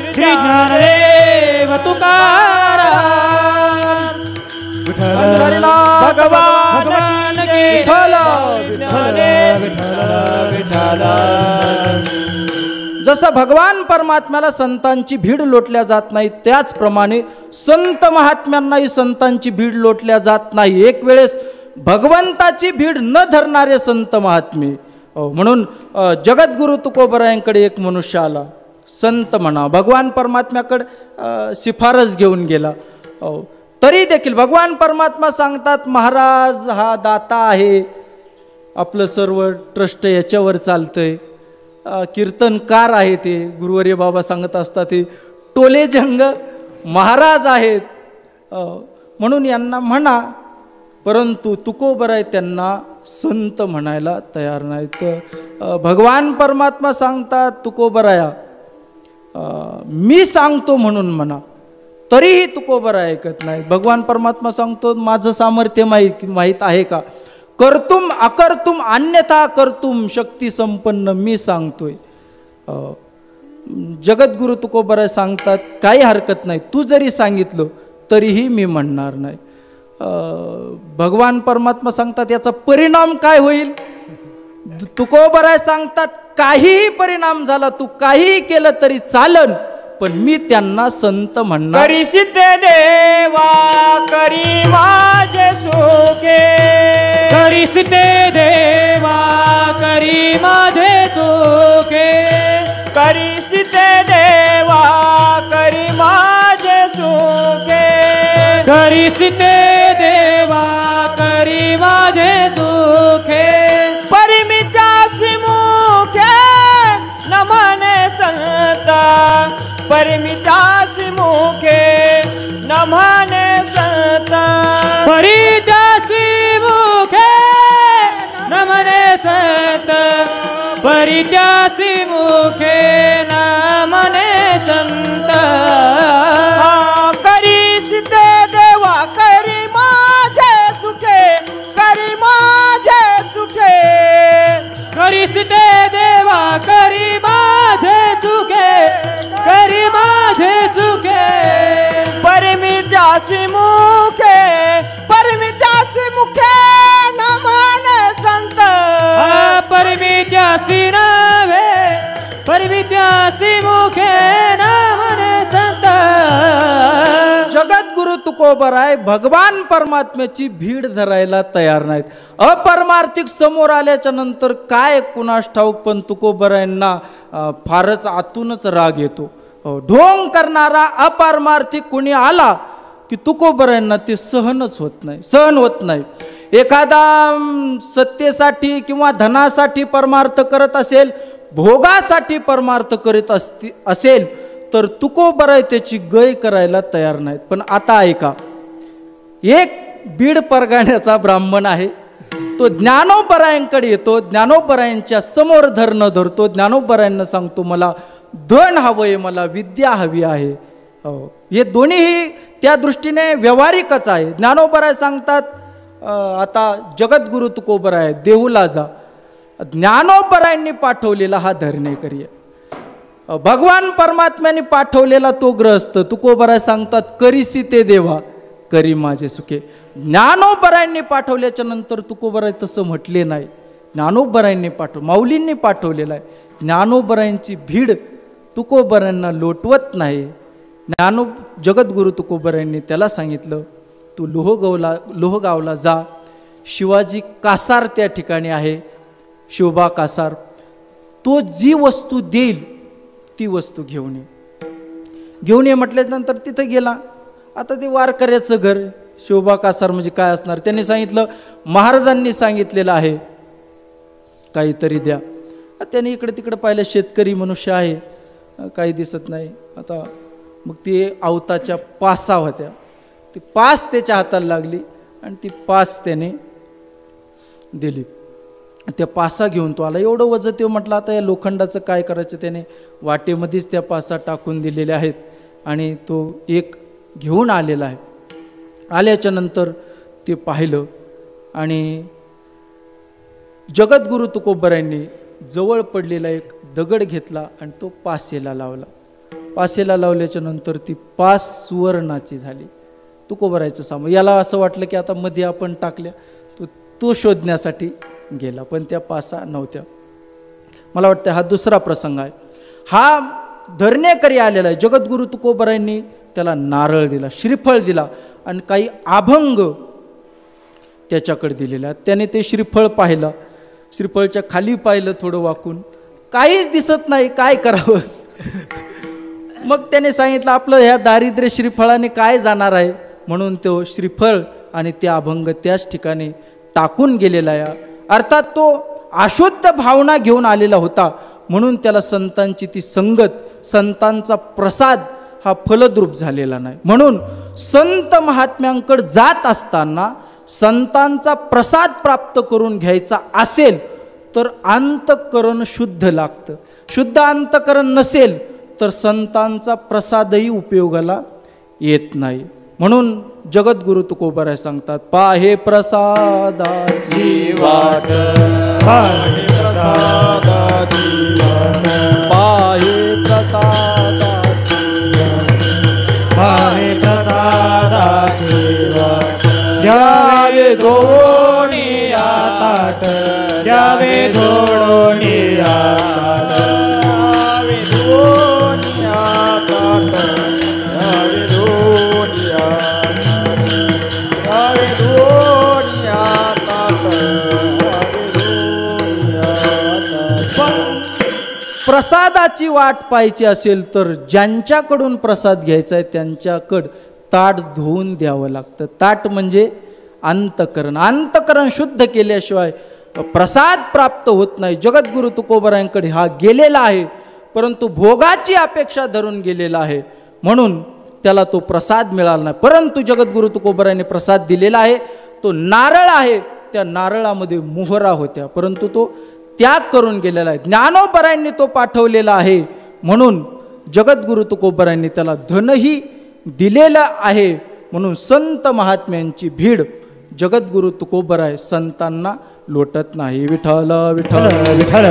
श्री ज्ञानदेव तुकाराम भगवान भगवान की विठ्ठल विठ्ठल. जसं भगवान परमात्म्याला संतांची भीड लोटल्या जात नाही, त्याचप्रमाणे संत महात्म्यांनाही संतांची भीड लोटल्या जात नाही. एक वेळेस भगवंताची भीड न धरणारे संत महात्मे. म्हणून जगद्गुरु तुकोबरायांकडे एक मनुष्य आला, संत म्हणा, भगवान परमात्म्याकडे शिफारस घेऊन गेला. तरी देखील भगवान परमात्मा सांगतात, महाराज हा दाता आहे, आपलं सर्व ट्रस्ट याच्यावर चालतंय. कीर्तनकार आहे ते, गुरुवर्य बाबा सांगत असतात, ते टोले जंग महाराज आहेत, म्हणून यांना म्हणा. परंतु तुकोबराय त्यांना संत म्हणायला तयार नाहीत. भगवान परमात्मा सांगतात, तुकोबराया मी सांगतो म्हणून म्हणा. तरीही तुकोबराय ऐकत नाही. भगवान परमात्मा सांगतो, माझं सामर्थ्य माहीत आहे का? कर्तुम अकर्तुम अन्यथा कर्तुम शक्ती संपन्न मी सांगतोय. जगद्गुरु तुकोबराय सांगतात, काही हरकत नाही, तू जरी सांगितलं तरीही मी म्हणणार नाही. भगवान परमात्मा सांगतात, याचा परिणाम काय होईल? तुकोबराय सांगतात, काहीही परिणाम झाला, तू काहीही केलं तरी चालन, पण मी त्यांना संत म्हणणार. करीसित देवा करी माझे सुखे, करीसित देवा करी माझे सुखे, करीसित देवा करी माझे सुखे, करीसित देवा करी माझे सुखे. परिमितासी मुखे नमने संता, परिमितासी मुखे नमने संता, परिमितासी मुखे नमने संत, परिमितासी मुखे नमने संत. करीसित देवा करी माझे सुखे, करी माझे सुखे, करीसित देवा करी माझे चुके, करी माझे चुके. परमित्यासी मुखे, परमित्यासी मुखे नमन संत. परमित्यासी नव्हे, परमित्यासी मुखे नमन संत. जगद्गुरु तुकोबराय भगवान परमात्म्याची भीड धरायला तयार नाहीत. अपरमार्थिक समोर आल्याच्या नंतर काय कुणास ठाऊक, पण तुकोबरायांना फारच आतूनच राग येतो. ढोंग करणारा अपारमार्थिक कुणी आला की तुकोबरायांना ते सहनच होत नाही, सहन होत नाही. एखादा सत्तेसाठी किंवा धनासाठी परमार्थ करत असेल, भोगासाठी परमार्थ करीत असेल तर तुकोबराय त्याची गय करायला तयार नाहीत. पण आता ऐका, एक बीड परगाण्याचा ब्राह्मण आहे, तो ज्ञानोबरायांकडे येतो, ज्ञानोबरायांच्या समोर धरणं धरतो, ज्ञानोबरायांना सांगतो मला धन हवंय, मला विद्या हवी आहे. हे दोन्हीही त्या दृष्टीने व्यवहारिकच आहे. ज्ञानोबराय सांगतात आता जगद्गुरु तुकोबराय देहूला जा. ज्ञानोबरायांनी पाठवलेला हा धरणेकरी आहे. भगवान परमात्म्याने पाठवलेला तो ग्रहस्थ. तुकोबराय सांगतात करीसी ते देवा, करी माझे सुखे. ज्ञानोबरायांनी पाठवल्याच्या नंतर तुकोबराय तसं म्हटले नाही. ज्ञानोबरायांनी माऊलींनी पाठवलेला आहे. ज्ञानोबरायांची भीड तुकोबरायांना लोटवत नाही. जगद्गुरु तुकोबरायांनी त्याला सांगितलं तू लोहगावला जा. शिवाजी कासार त्या ठिकाणी आहे, शिवबा कासार. तो जी वस्तू देईल ती वस्तू घेऊन ये. घेऊन ये म्हटल्यानंतर तिथं गेला. आता ते वारकऱ्याचं घर, शिवबा कासार म्हणजे काय असणार, त्यांनी सांगितलं महाराजांनी सांगितलेलं आहे काहीतरी द्या. त्याने इकडे तिकडे पाहिलं, शेतकरी मनुष्य आहे, काही दिसत नाही. आता मग ते आवताच्या पासा होत्या, ती पास त्याच्या हाताला लागली आणि ती पास त्याने दिली. त्या पासा घेऊन तो आला. एवढं वजन ते म्हटलं आता या लोखंडाचं काय करायचं. त्याने वाटेमध्येच त्या पासा टाकून दिलेल्या आहेत आणि तो एक घेऊन आलेला आहे. आल्याच्या नंतर ते पाहिलं आणि जगद्गुरु तुकोबरायांनी जवळ पडलेला एक दगड घेतला आणि तो पासेला लावला. पासेला लावल्याच्या नंतर ती पास सुवर्णाची झाली. तुकोबरायचं सामान. याला असं वाटलं की आता मध्ये आपण टाकल्या, तो शोधण्यासाठी गेला, पण त्या पासा नव्हत्या. मला वाटतं हा दुसरा प्रसंग आहे. हा धरणेकरी आलेला आहे. जगद्गुरु तुकोबरायांनी त्याला नारळ दिला, श्रीफळ दिला आणि काही अभंग त्याच्याकडे दिलेला. त्याने ते श्रीफळ पाहिलं, श्रीफळच्या खाली पाहिलं थोडं वाकून, काहीच दिसत नाही, काय करावं. मग त्याने सांगितलं आपलं ह्या दारिद्र्य श्रीफळाने काय जाणार आहे, म्हणून तो श्रीफळ आणि ते अभंग त्याच ठिकाणी टाकून गेलेला आहे. अर्थात तो अशुद्ध भावना घेऊन आलेला होता, म्हणून त्याला संतांची ती संगत, संतांचा प्रसाद हा फलद्रूप झालेला नाही. म्हणून संत महात्म्यांकडे जात असताना संतांचा प्रसाद प्राप्त करून घ्यायचा असेल तर अंतःकरण शुद्ध लागतं. शुद्ध अंतःकरण नसेल तर संतांचा प्रसादही उपयोगाला येत नाही. म्हणून जगद्गुरु तुकोबराय सांगतात पाहे प्रसादाची वाट, पाहे प्रसादाची वाट, पाहे प्रसादाची वाट, पाहे प्रसादाची वाट. द्यावे दोणी ताट, द्यावे दोणी ताट, द्यावे दोणी ताट, द्यावे दोणी प्रसादाची वाट पाहायची असेल तर ज्यांच्याकडून प्रसाद घ्यायचा आहे त्यांच्याकडं ताट धुवून द्यावं लागतं. ताट म्हणजे अंतःकरण. अंतःकरण शुद्ध केल्याशिवाय प्रसाद प्राप्त होत नाही. जगद्गुरु तुकोबरायांकडे हा गेलेला आहे, परंतु भोगाची अपेक्षा धरून गेलेला आहे, म्हणून त्याला तो प्रसाद मिळाला नाही. परंतु जगद्गुरु तुकोबरायांनी प्रसाद दिलेला आहे, तो नारळ आहे. त्या नारळामध्ये मोहरा होत्या, परंतु तो त्याग करून गेलेला आहे. ज्ञानोबरायांनी तो पाठवलेला आहे, म्हणून जगद्गुरु तुकोबरायांनी त्याला धनही दिलेलं आहे. म्हणून संत महात्म्यांची भीड जगद्गुरु तुकोबराय संतांना लोटत नाही. विठ्ठल विठ्ठल विठ्ठल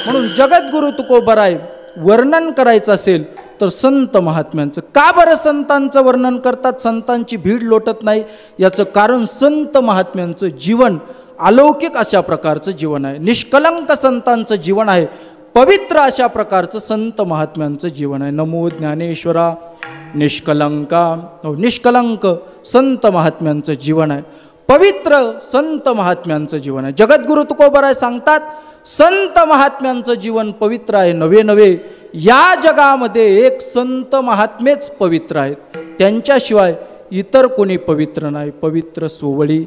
म्हणून जगद्गुरु तुकोबराय वर्णन करायचं असेल तर संत महात्म्यांचं. का बरं संतांचं वर्णन करतात, संतांची भीड लोटत नाही? याचं कारण संत महात्म्यांचं जीवन अलौकिक अशा प्रकारचं जीवन आहे. निष्कलंक संतांचं जीवन आहे. पवित्र अशा प्रकारचं संत महात्म्यांचं जीवन आहे. नमो ज्ञानेश्वरा निष्कलंका. निष्कलंक संत महात्म्यांचं जीवन आहे. पवित्र संत महात्म्यांचं जीवन आहे. जगद्गुरु तुकोबराय सांगतात संत महात्म्यांचं जीवन पवित्र आहे. नवे नवे या जगामध्ये एक संत महात्मेच पवित्र आहेत. त्यांच्याशिवाय इतर कोणी पवित्र नाही. पवित्र सोवळी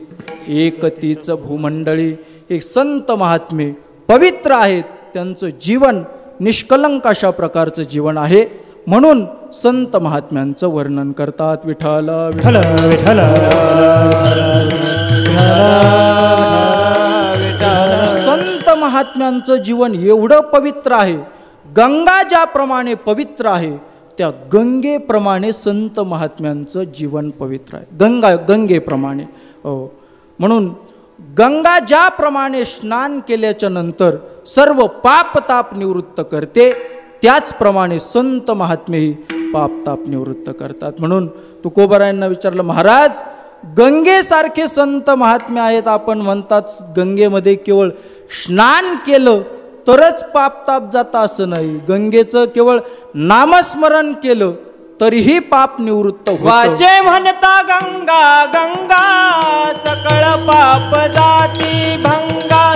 एकतीच भूमंडळी एक संत महात्मे पवित्र आहेत. त्यांचं जीवन निष्कलंक अशा प्रकारचं जीवन आहे. म्हणून संत महात्म्यांचं वर्णन करतात. विठ्ठल विठ्ठल विठ्ठल संत महात्म्यांचं जीवन एवढं पवित्र आहे. गंगा ज्याप्रमाणे पवित्र आहे त्या गंगेप्रमाणे संत महात्म्यांचं जीवन पवित्र आहे. गंगेप्रमाणे. म्हणून गंगा ज्याप्रमाणे स्नान केल्याच्या नंतर सर्व पापताप निवृत्त करते त्याचप्रमाणे संत महात्मेही पापताप निवृत्त करतात. म्हणून तुकोबरायांना विचारलं, महाराज गंगेसारखे संत महात्मे आहेत आपण म्हणतात, गंगेमध्ये केवळ स्नान केलं तरच पापताप जाता असं नाही. गंगेचं केवळ नामस्मरण केलं तरीही पाप निवृत्त होतं. वाचे म्हणता गंगा गंगा सकळ पाप जाती भंगा,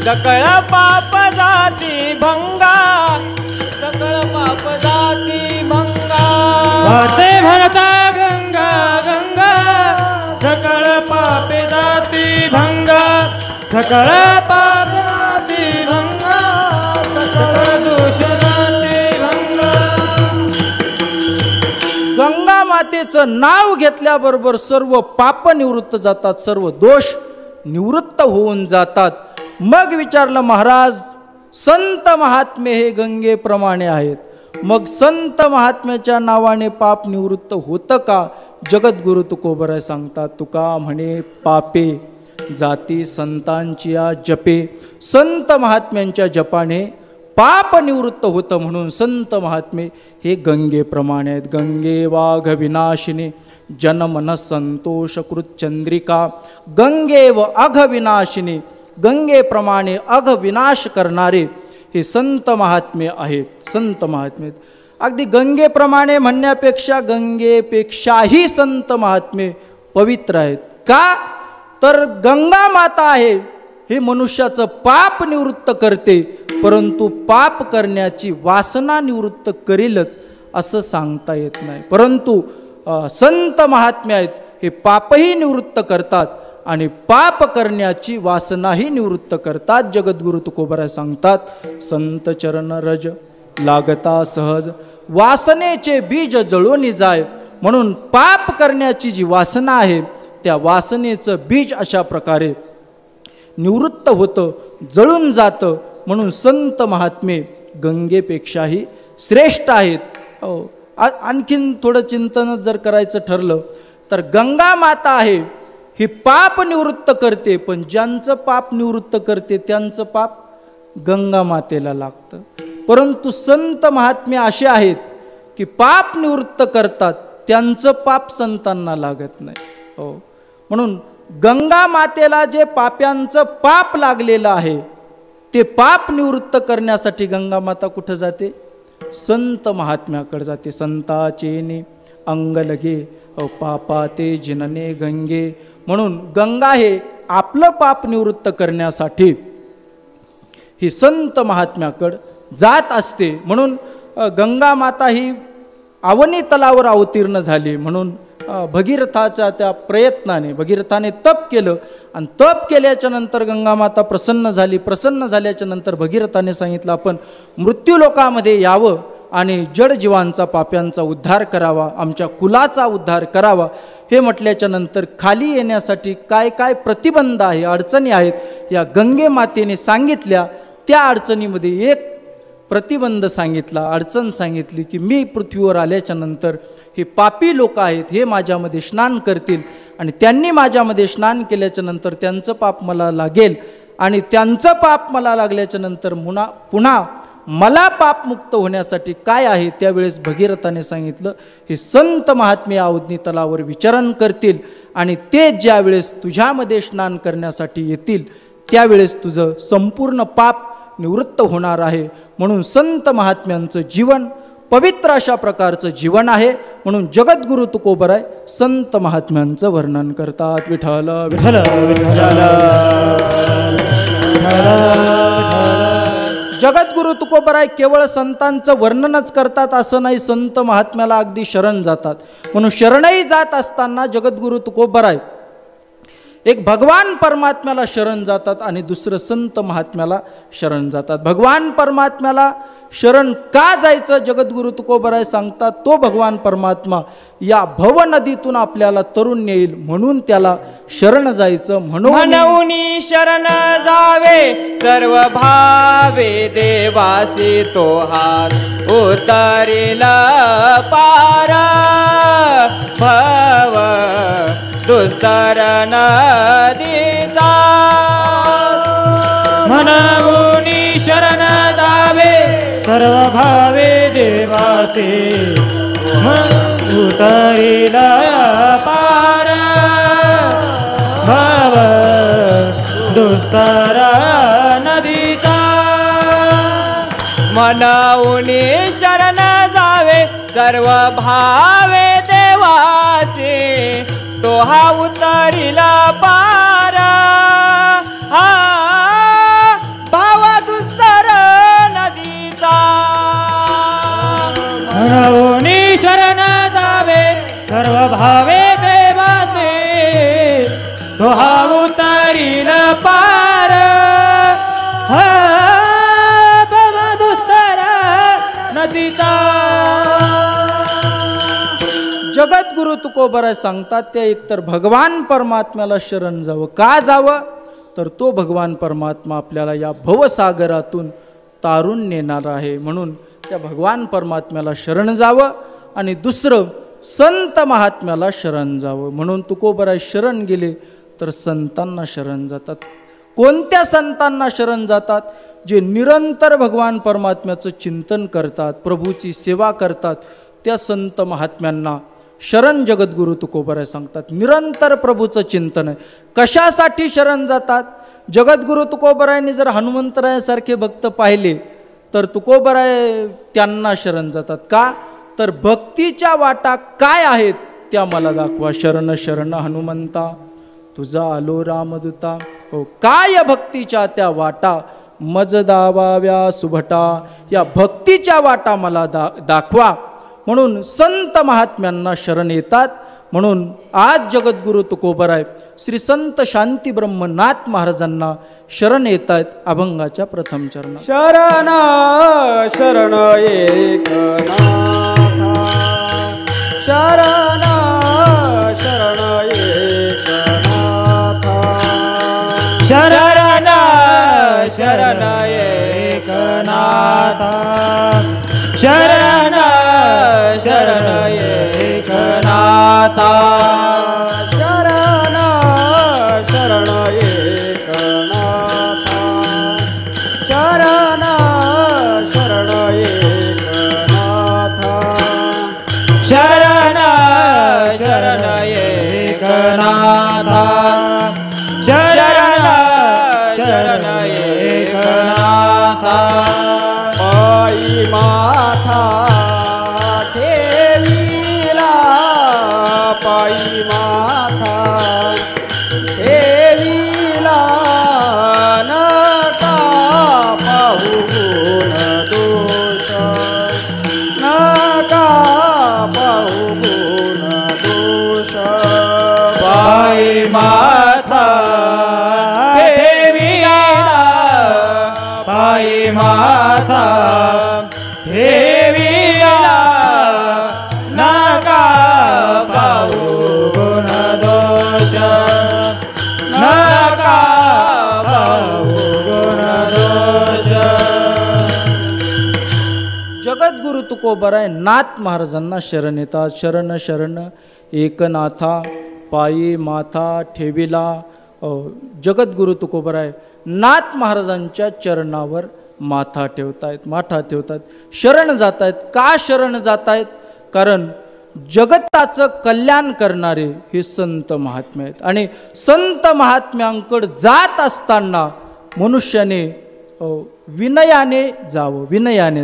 सकळ पाप जाती भंगा, सकळ पाप जाती भंगा. वाचे म्हणता गंगा गंगा सकळ पाप जाती भंगा, सकळ पाप जाती भंगा, सकळ दोष जाती भंगा. गंगा मातेचं नाव घेतल्याबरोबर सर्व पाप निवृत्त जातात, सर्व दोष निवृत्त होऊन जातात. मग विचारलं, महाराज संत महात्मे हे गंगेप्रमाणे आहेत, मग संत महात्म्याच्या नावाने पाप निवृत्त होतं का? जगद्गुरु तुकोबराय सांगतात, तुका म्हणे पापे जाती संतांची जपे. संत महात्म्यांच्या जपाने पाप निवृत्त होतं. म्हणून संत महात्मे हे गंगेप्रमाणे आहेत. गंगे वाघ विनाशिनी जनमन संतोष कृत चंद्रिका. गंगे व अघ विनाशिनी गंगेप्रमाणे अघ विनाश करणारे हे संत महात्मे आहेत. संत महात्मे अगदी गंगेप्रमाणे म्हणण्यापेक्षा गंगेपेक्षाही संत महात्मे पवित्र आहेत. का तर गंगा माता आहे हे मनुष्याचं पाप निवृत्त करते, परंतु पाप करण्याची वासना निवृत्त करेलच असं सांगता येत नाही. परंतु संत महात्मे आहेत हे पापही निवृत्त करतात आणि पाप करण्याची वासनाही निवृत्त करतात. जगद्गुरु तुकोबराय सांगतात, संत चरण रज लागता सहज वासनेचे बीज जळून जाय. म्हणून पाप करण्याची जी वासना आहे त्या वासनेचं बीज अशा प्रकारे निवृत्त होतं, जळून जातं. म्हणून संत महात्मे गंगेपेक्षाही श्रेष्ठ आहेत. आणखीन थोडं चिंतन जर करायचं ठरलं तर गंगा माता आहे ही पाप निवृत्त करते, पण ज्यांचं पाप निवृत्त करते त्यांचं पाप गंगा मातेला लागतं. परंतु संत महात्मे असे आहेत की पाप निवृत्त करतात, त्यांचं पाप संतांना लागत नाही. म्हणून गंगा मातेला जे पाप्यांचं पाप लागलेलं आहे ते पाप निवृत्त करण्यासाठी गंगा माता कुठं जाते? संत महात्म्याकडे जाते. संताचेने अंग लगे पापा ते जिनने गंगे. म्हणून गंगा हे आपलं पाप निवृत्त करण्यासाठी ही संत महात्म्याकडे जात असते. म्हणून गंगा माता ही आवनी तलावर अवतीर्ण झाली. म्हणून भगीरथाच्या त्या प्रयत्नाने भगीरथाने तप केलं आणि तप केल्याच्या नंतर गंगा माता प्रसन्न झाली. प्रसन्न झाल्याच्या नंतर भगीरथाने सांगितलं, आपण मृत्यूलोकामध्ये यावं आणि जडजीवांचा पाप्यांचा उद्धार करावा, आमच्या कुलाचा उद्धार करावा. हे म्हटल्याच्या नंतर खाली येण्यासाठी काय काय प्रतिबंध आहे, अडचणी आहेत, या गंगे मातेने सांगितल्या. त्या अडचणीमध्ये एक प्रतिबंध सांगितला, अडचण सांगितली की मी पृथ्वीवर आल्याच्या नंतर हे पापी लोक आहेत, हे माझ्यामध्ये स्नान करतील आणि त्यांनी माझ्यामध्ये स्नान केल्याच्या नंतर त्यांचं पाप मला लागेल आणि त्यांचं पाप मला लागल्याच्या नंतर पुन्हा मला पापमुक्त होण्यासाठी काय आहे. त्यावेळेस भगीरथाने सांगितलं, हे संत महात्मे अवनी तलावर विचरण करतील आणि ते ज्यावेळेस तुझ्यामध्ये स्नान करण्यासाठी येतील त्यावेळेस तुझं संपूर्ण पाप निवृत्त होणार आहे. म्हणून संत महात्म्यांचं जीवन पवित्र अशा प्रकारचं जीवन आहे. म्हणून जगद्गुरु तुकोबराय संत महात्म्यांचं वर्णन करतात. विठ्ठल विठ्ठल विठ्ठल. जगद्गुरु तुकोबराय केवळ संतांचं वर्णनच करतात असं नाही, संत महात्म्याला अगदी शरण जातात. म्हणून शरणही जात असताना जगद्गुरु तुकोबराय एक भगवान परमात्म्याला शरण जातात आणि दुसरं संत महात्म्याला शरण जातात. भगवान परमात्म्याला शरण का जायचं जगद्गुरु तुकोबराय सांगतात, तो भगवान परमात्मा या भवनदीतून आपल्याला तरुण येईल म्हणून त्याला शरण जायचं. म्हणून शरण जावे सर्व भावे देवासी तो हात उतरिल पार भव दुस्तर नदीचा. म्हणून शरण जावे सर्व भावे देवाचे उतरिल पार भव दुस्तर नदीचा. म्हणून शरण जावे सर्व भावे देवाचे तो हा उतरिला पार भाव दुस्तर नदीचा. म्हणून शरण जावे सर्व भावे देवाचे तो हा उतरिल पार भव दुस्तर नदीचा. जगद्गुरु तुकोबराय सांगतात त्या एकतर भगवान परमात्म्याला शरण जावं. का जावं तर तो भगवान परमात्मा आपल्याला या भवसागरातून तारून नेणार आहे. म्हणून त्या भगवान परमात्म्याला शरण जावं आणि दुसरं संत महात्म्याला शरण जावं. म्हणून तुकोबराय शरण गेले तर संतांना शरण जातात. कोणत्या संतांना शरण जातात? जे निरंतर भगवान परमात्म्याचं चिंतन करतात, प्रभूची सेवा करतात, त्या संत महात्म्यांना शरण जगद्गुरु तुकोबराय सांगतात. निरंतर प्रभूचं चिंतन आहे. कशासाठी शरण जातात? जगद्गुरु तुकोबरायांनी जर हनुमंतरायासारखे भक्त पाहिले तर तुकोबराय त्यांना शरण जातात. का तर भक्तीच्या वाटा काय आहेत त्या मला दाखवा. शरण शरण हनुमंता तुझा आलो रामदूता. हो, काय भक्तीच्या त्या वाटा मज दावाव्या सुभटा. या भक्तीच्या वाटा मला दाखवा. म्हणून संत महात्म्यांना शरण येतात. म्हणून आज जगद्गुरु तुकोबराय श्री संत शांती ब्रह्मनाथ महाराजांना शरण येत आहेत अभंगाच्या प्रथम चरणात. शरण शरण एकनाथा शरण शरण एकनाथा शरण शरण एकनाथा शरण शरण एकनाथा शरण शरण एकनाथा शरण शरण एकनाथा शरण शरण एकनाथा शरण शरण एकनाथा. पायी माथा ठेविला पायी माथा ठेविला नका पाहू गुण दोष नका पाहू गुण दोष. पायी माथा ठेविला पायी माथा ठेविला नका पाहू गुण दोष नका पाहू गुण दोष. तुकोबराय नाथ महाराजांना शरण येतात. शरण शरण एकनाथा पायी माथा ठेविला. जगद्गुरु तुकोबराय नाथ महाराजांच्या चरणावर माथा ठेवतायत. शरण जात आहेत. का शरण जात आहेत? कारण जगताचं कल्याण करणारे हे संत महात्मे आहेत. आणि संत महात्म्यांकडे जात असताना मनुष्याने विनयाने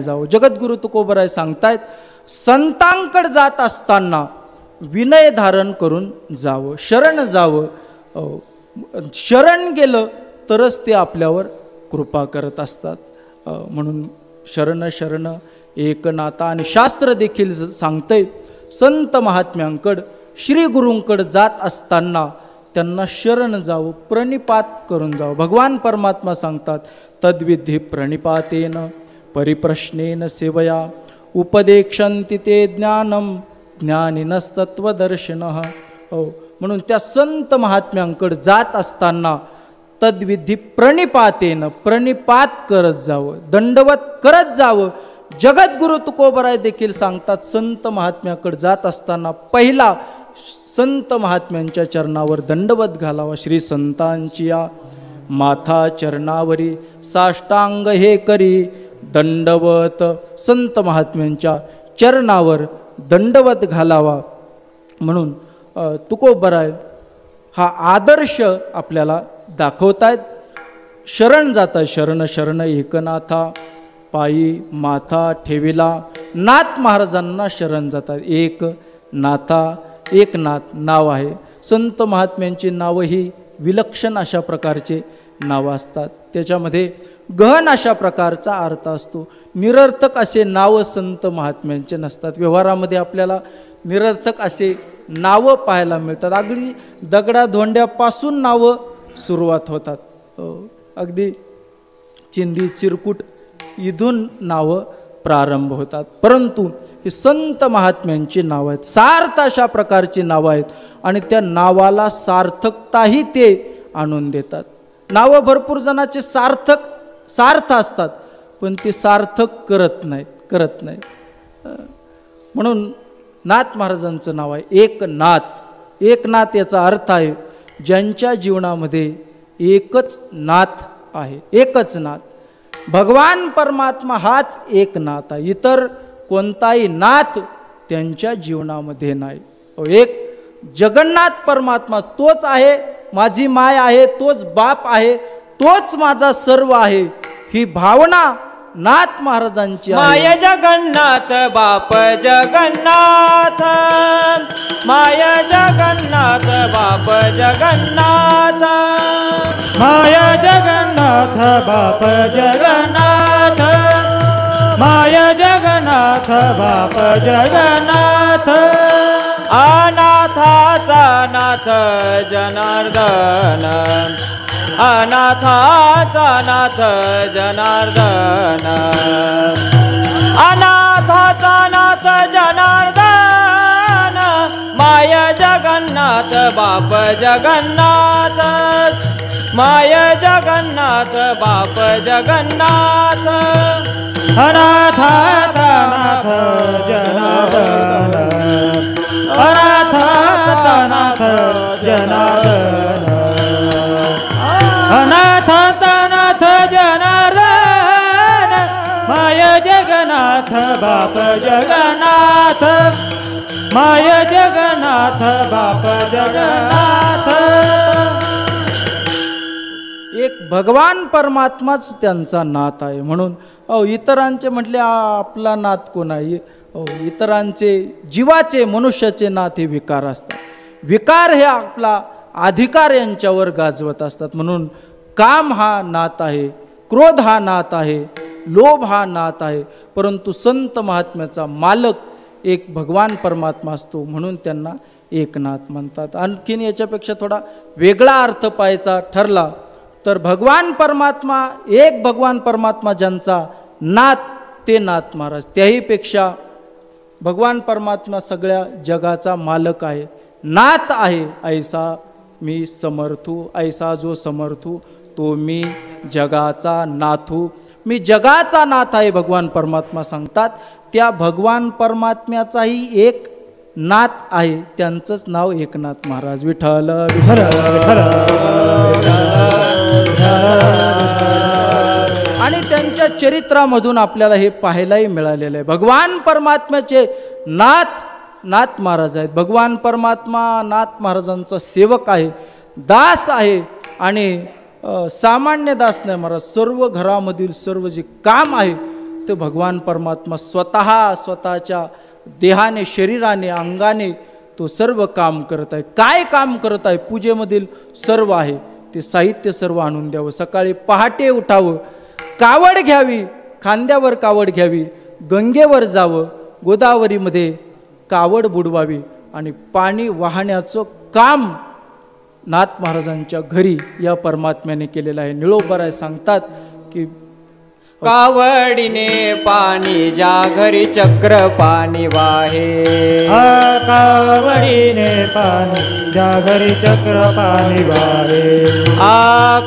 जावं. जगद्गुरु तुकोबराय सांगतायत, संतांकडे जात असताना विनय धारण करून जावं, शरण जावं. शरण गेलं तरच ते आपल्यावर कृपा करत असतात. म्हणून शरण शरण एकनाथा. आणि शास्त्र देखील सांगतंय, संत महात्म्यांकडं श्री गुरूंकडे जात असताना त्यांना शरण जावं, प्रणिपात करून जावं. भगवान परमात्मा सांगतात, तद्विधी प्रणिपातेन परिप्रश्नेन सेवया उपदेक्षन्ति ते ज्ञानम ज्ञानिनस्तत्वदर्शिनः. म्हणून त्या संत महात्म्यांकडे जात असताना तद्विधी प्रणिपातेन प्रणिपात करत जावं, दंडवत करत जावं. जगद्गुरु तुकोबराय देखील सांगतात, संत महात्म्याकडे जात असताना पहिला संत महात्म्यांच्या चरणावर दंडवत घालावा. श्री संतांची या माथा चरणावरी साष्टांग हे करी दंडवत. संत महात्म्यांच्या चरणावर दंडवत घालावा. म्हणून तुकोबराय हा आदर्श आपल्याला दाखवतायत. शरण जाता. शरण शरण एकनाथा पायी माथा ठेविला. नाथ महाराजांना शरण जातात. एक नाथा, एकनाथ नाव आहे. संत महात्म्यांची नावं ही विलक्षण अशा प्रकारचे नावं असतात. त्याच्यामध्ये गहन अशा प्रकारचा अर्थ असतो. निरर्थक असे नावं संत महात्म्यांचे नसतात. व्यवहारामध्ये आपल्याला निरर्थक असे नावं पाहायला मिळतात. अगदी दगडाधोंड्यापासून नावं सुरुवात होतात. अगदी चिंदी चिरकुट इथून नावं प्रारंभ होतात. परंतु हे संत महात्म्यांची नावं आहेत, सार्थ अशा प्रकारची नावं आहेत. आणि त्या नावाला सार्थकताही ते आणून देतात. नावं भरपूर जणांचे सार्थ असतात, पण ते सार्थक करत नाहीत. म्हणून नाथ महाराजांचं नाव आहे एकनाथ. एकनाथ याचा अर्थ आहे ज्यांच्या जीवनामध्ये एकच नाथ आहे, एकच नाथ. भगवान परमात्मा हाच एक नाथ आहे. इतर कोणताही नाथ त्यांच्या जीवनामध्ये नाही. एक जगन्नाथ परमात्मा तोच आहे, माझी माय आहे, तोच बाप आहे, तोच माझा सर्व आहे. ही भावना नाथ महाराजांची आहे. माय जगन्नाथ बाप जगन्नाथ, माय जगन्नाथ बाप जगन्नाथ, माय जगन्नाथ बाप जगन्नाथ, माय जगन्नाथ बाप जगन्नाथ. अनाथाचा नाथ जनार्दन, अनाथाचा नाथ जनार्दन, अनाथाचा नाथ जनार्दन. माय जगन्नाथ बाप जगन्नाथ, माय जगन्नाथ बाप जगन्नाथ. अनाथाचा नाथ जनार्दन, अनाथाचा नाथ जनार्दन, अनाथाचा नाथ जनार्दन. माय जगन्नाथ बाप जगन्नाथ, माय जगन्नाथ बाप जगन्नाथ. एक भगवान परमात्माच त्यांचा नाथ आहे. म्हणून इतरांचे म्हटले आपला नाथ कोण आहे? इतरांचे जीवाचे मनुष्याचे नाथ हे विकार असतात. विकार हे आपला अधिकार यांच्यावर गाजवत असतात. म्हणून काम हा नाथ आहे, क्रोध हा नाथ आहे, लोभ हा नाथ आहे. परंतु संत महात्म्याचा मालक एक भगवान परमात्मा असतो, म्हणून त्यांना एकनाथ म्हणतात. आणखीन याच्यापेक्षा थोडा वेगळा अर्थ पाहायचा ठरला तर भगवान परमात्मा, एक भगवान परमात्मा ज्यांचा नाथ ते नाथ महाराज. त्याहीपेक्षा भगवान परमात्मा सगळ्या जगाचा मालक आहे, नाथ आहे. ऐसा मी समर्थू, ऐसा जो समर्थू तो मी जगाचा नाथू. मी जगाचा नाथ आहे भगवान परमात्मा सांगतात. त्या भगवान परमात्म्याचाही एक नाथ आहे, त्यांचंच नाव एकनाथ महाराज. विठ्ठल विठ्ठल आणि त्यांच्या चरित्रामधून आपल्याला हे पाहायलाही मिळालेलं आहे. भगवान परमात्म्याचे नाथ महाराज आहेत. भगवान परमात्मा नाथ महाराजांचा सेवक आहे, दास आहे. आणि सामान्य दास नाही महाराज, सर्व घरामधील सर्व जे काम आहे ते भगवान परमात्मा स्वतःच्या देहाने, शरीराने, अंगाने तो सर्व काम करत आहे. काय काम करत आहे? पूजेमधील सर्व आहे ते साहित्य सर्व आणून द्यावं, सकाळी पहाटे उठावं, कावड घ्यावी, खांद्यावर कावड घ्यावी, गंगेवर जावं, गोदावरीमध्ये कावड बुडवावी आणि पाणी वाहण्याचं काम नाथ महाराजांच्या घरी या परमात्म्याने केलेलं आहे. निळोबराय सांगतात की कावडीने पाणी ज्या घरी चक्र पाणी वाहे. कावडीने पाणी ज्या घरी चक्र पाणी वाहे.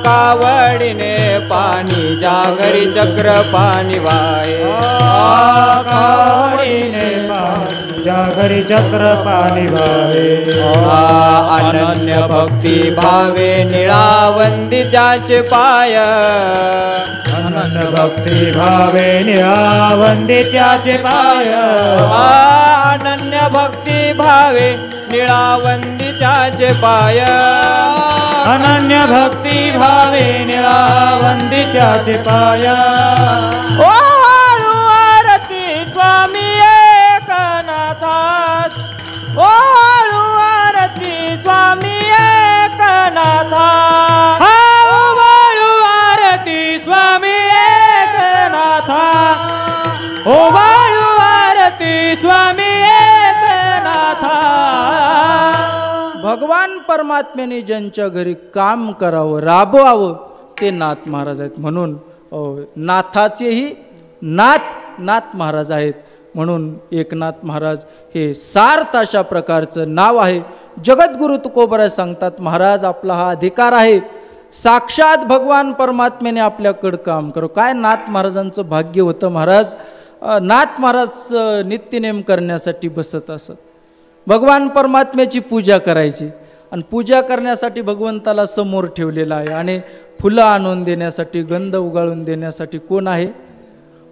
कावडीने पाणी ज्या घरी चक्र पाणी वाहे. कावडीने पाणी ज्या घरी चक्र पाणी वाहे. अनन्य भक्ती भावे निळावंदी त्याचे पाय. अनन्य भक्ती भावे निळावंदी त्याचे पाय. अनन्य भक्ती भावे निळावंदी त्याचे पाय. अनन्य भक्ती भावे निळावंदी त्याचे पाय. ओ आरती स्वामी एकनाथा. ओ आरती स्वामी एकनाथा. स्वामी एकनाथा. ओ वाळू आरती स्वामी एकनाथा. भगवान परमात्म्याने ज्यांच्या घरी काम करावं, राबवावं ते नाथ महाराज आहेत. म्हणून नाथाचेही नाथ महाराज आहेत. म्हणून एकनाथ महाराज हे सार्थ अशा प्रकारचं नाव आहे. जगद्गुरु तुकोबराय सांगतात, महाराज आपला हा अधिकार आहे, साक्षात भगवान परमात्म्याने आपल्याकडं काम करो. काय नाथ महाराजांचं भाग्य होतं. महाराज नाथ महाराज नित्यनेम करण्यासाठी बसत असत. भगवान परमात्म्याची पूजा करायची आणि पूजा करण्यासाठी भगवंताला समोर ठेवलेला आहे. आणि फुलं आणून देण्यासाठी, गंध उगाळून देण्यासाठी कोण आहे?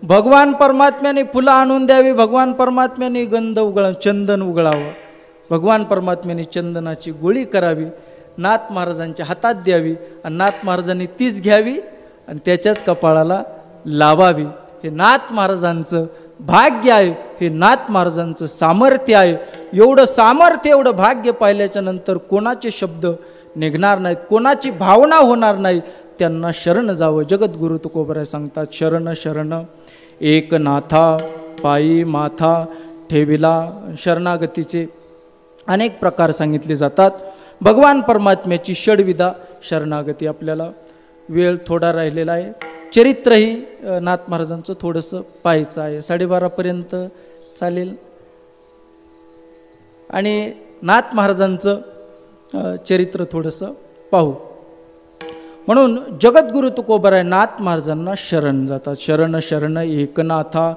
भगवान परमात्म्याने फुलं आणून द्यावी, भगवान परमात्म्याने गंध चंदन उगळावं, भगवान परमात्म्याने चंदनाची गोळी करावी, नाथ महाराजांच्या हातात द्यावी आणि नाथ महाराजांनी तीच घ्यावी आणि त्याच्याच कपाळाला लावावी. हे नाथ महाराजांचं भाग्य आहे, हे नाथ महाराजांचं सामर्थ्य आहे. एवढं सामर्थ्य, एवढं भाग्य पाहिल्याच्या नंतर कोणाचे शब्द निघणार नाहीत, कोणाची भावना होणार नाही. त्यांना शरण जावं. जगद्गुरु तुकोबराय सांगतात, शरण शरण एकनाथा पायी माथा ठेविला. शरणागतीचे अनेक प्रकार सांगितले जातात. भगवान परमात्म्याची षडविधा शरणागती. आपल्याला वेळ थोडा राहिलेला आहे. चरित्रही नाथ महाराजांचं थोडंसं पाहायचं आहे. 12:30पर्यंत चालेल. आणि नाथ महाराजांचं चरित्र थोडंसं पाहू. म्हणून जगद्गुरु तुकोबराय नाथ महाराजांना शरण जातात. शरण शरण एकनाथा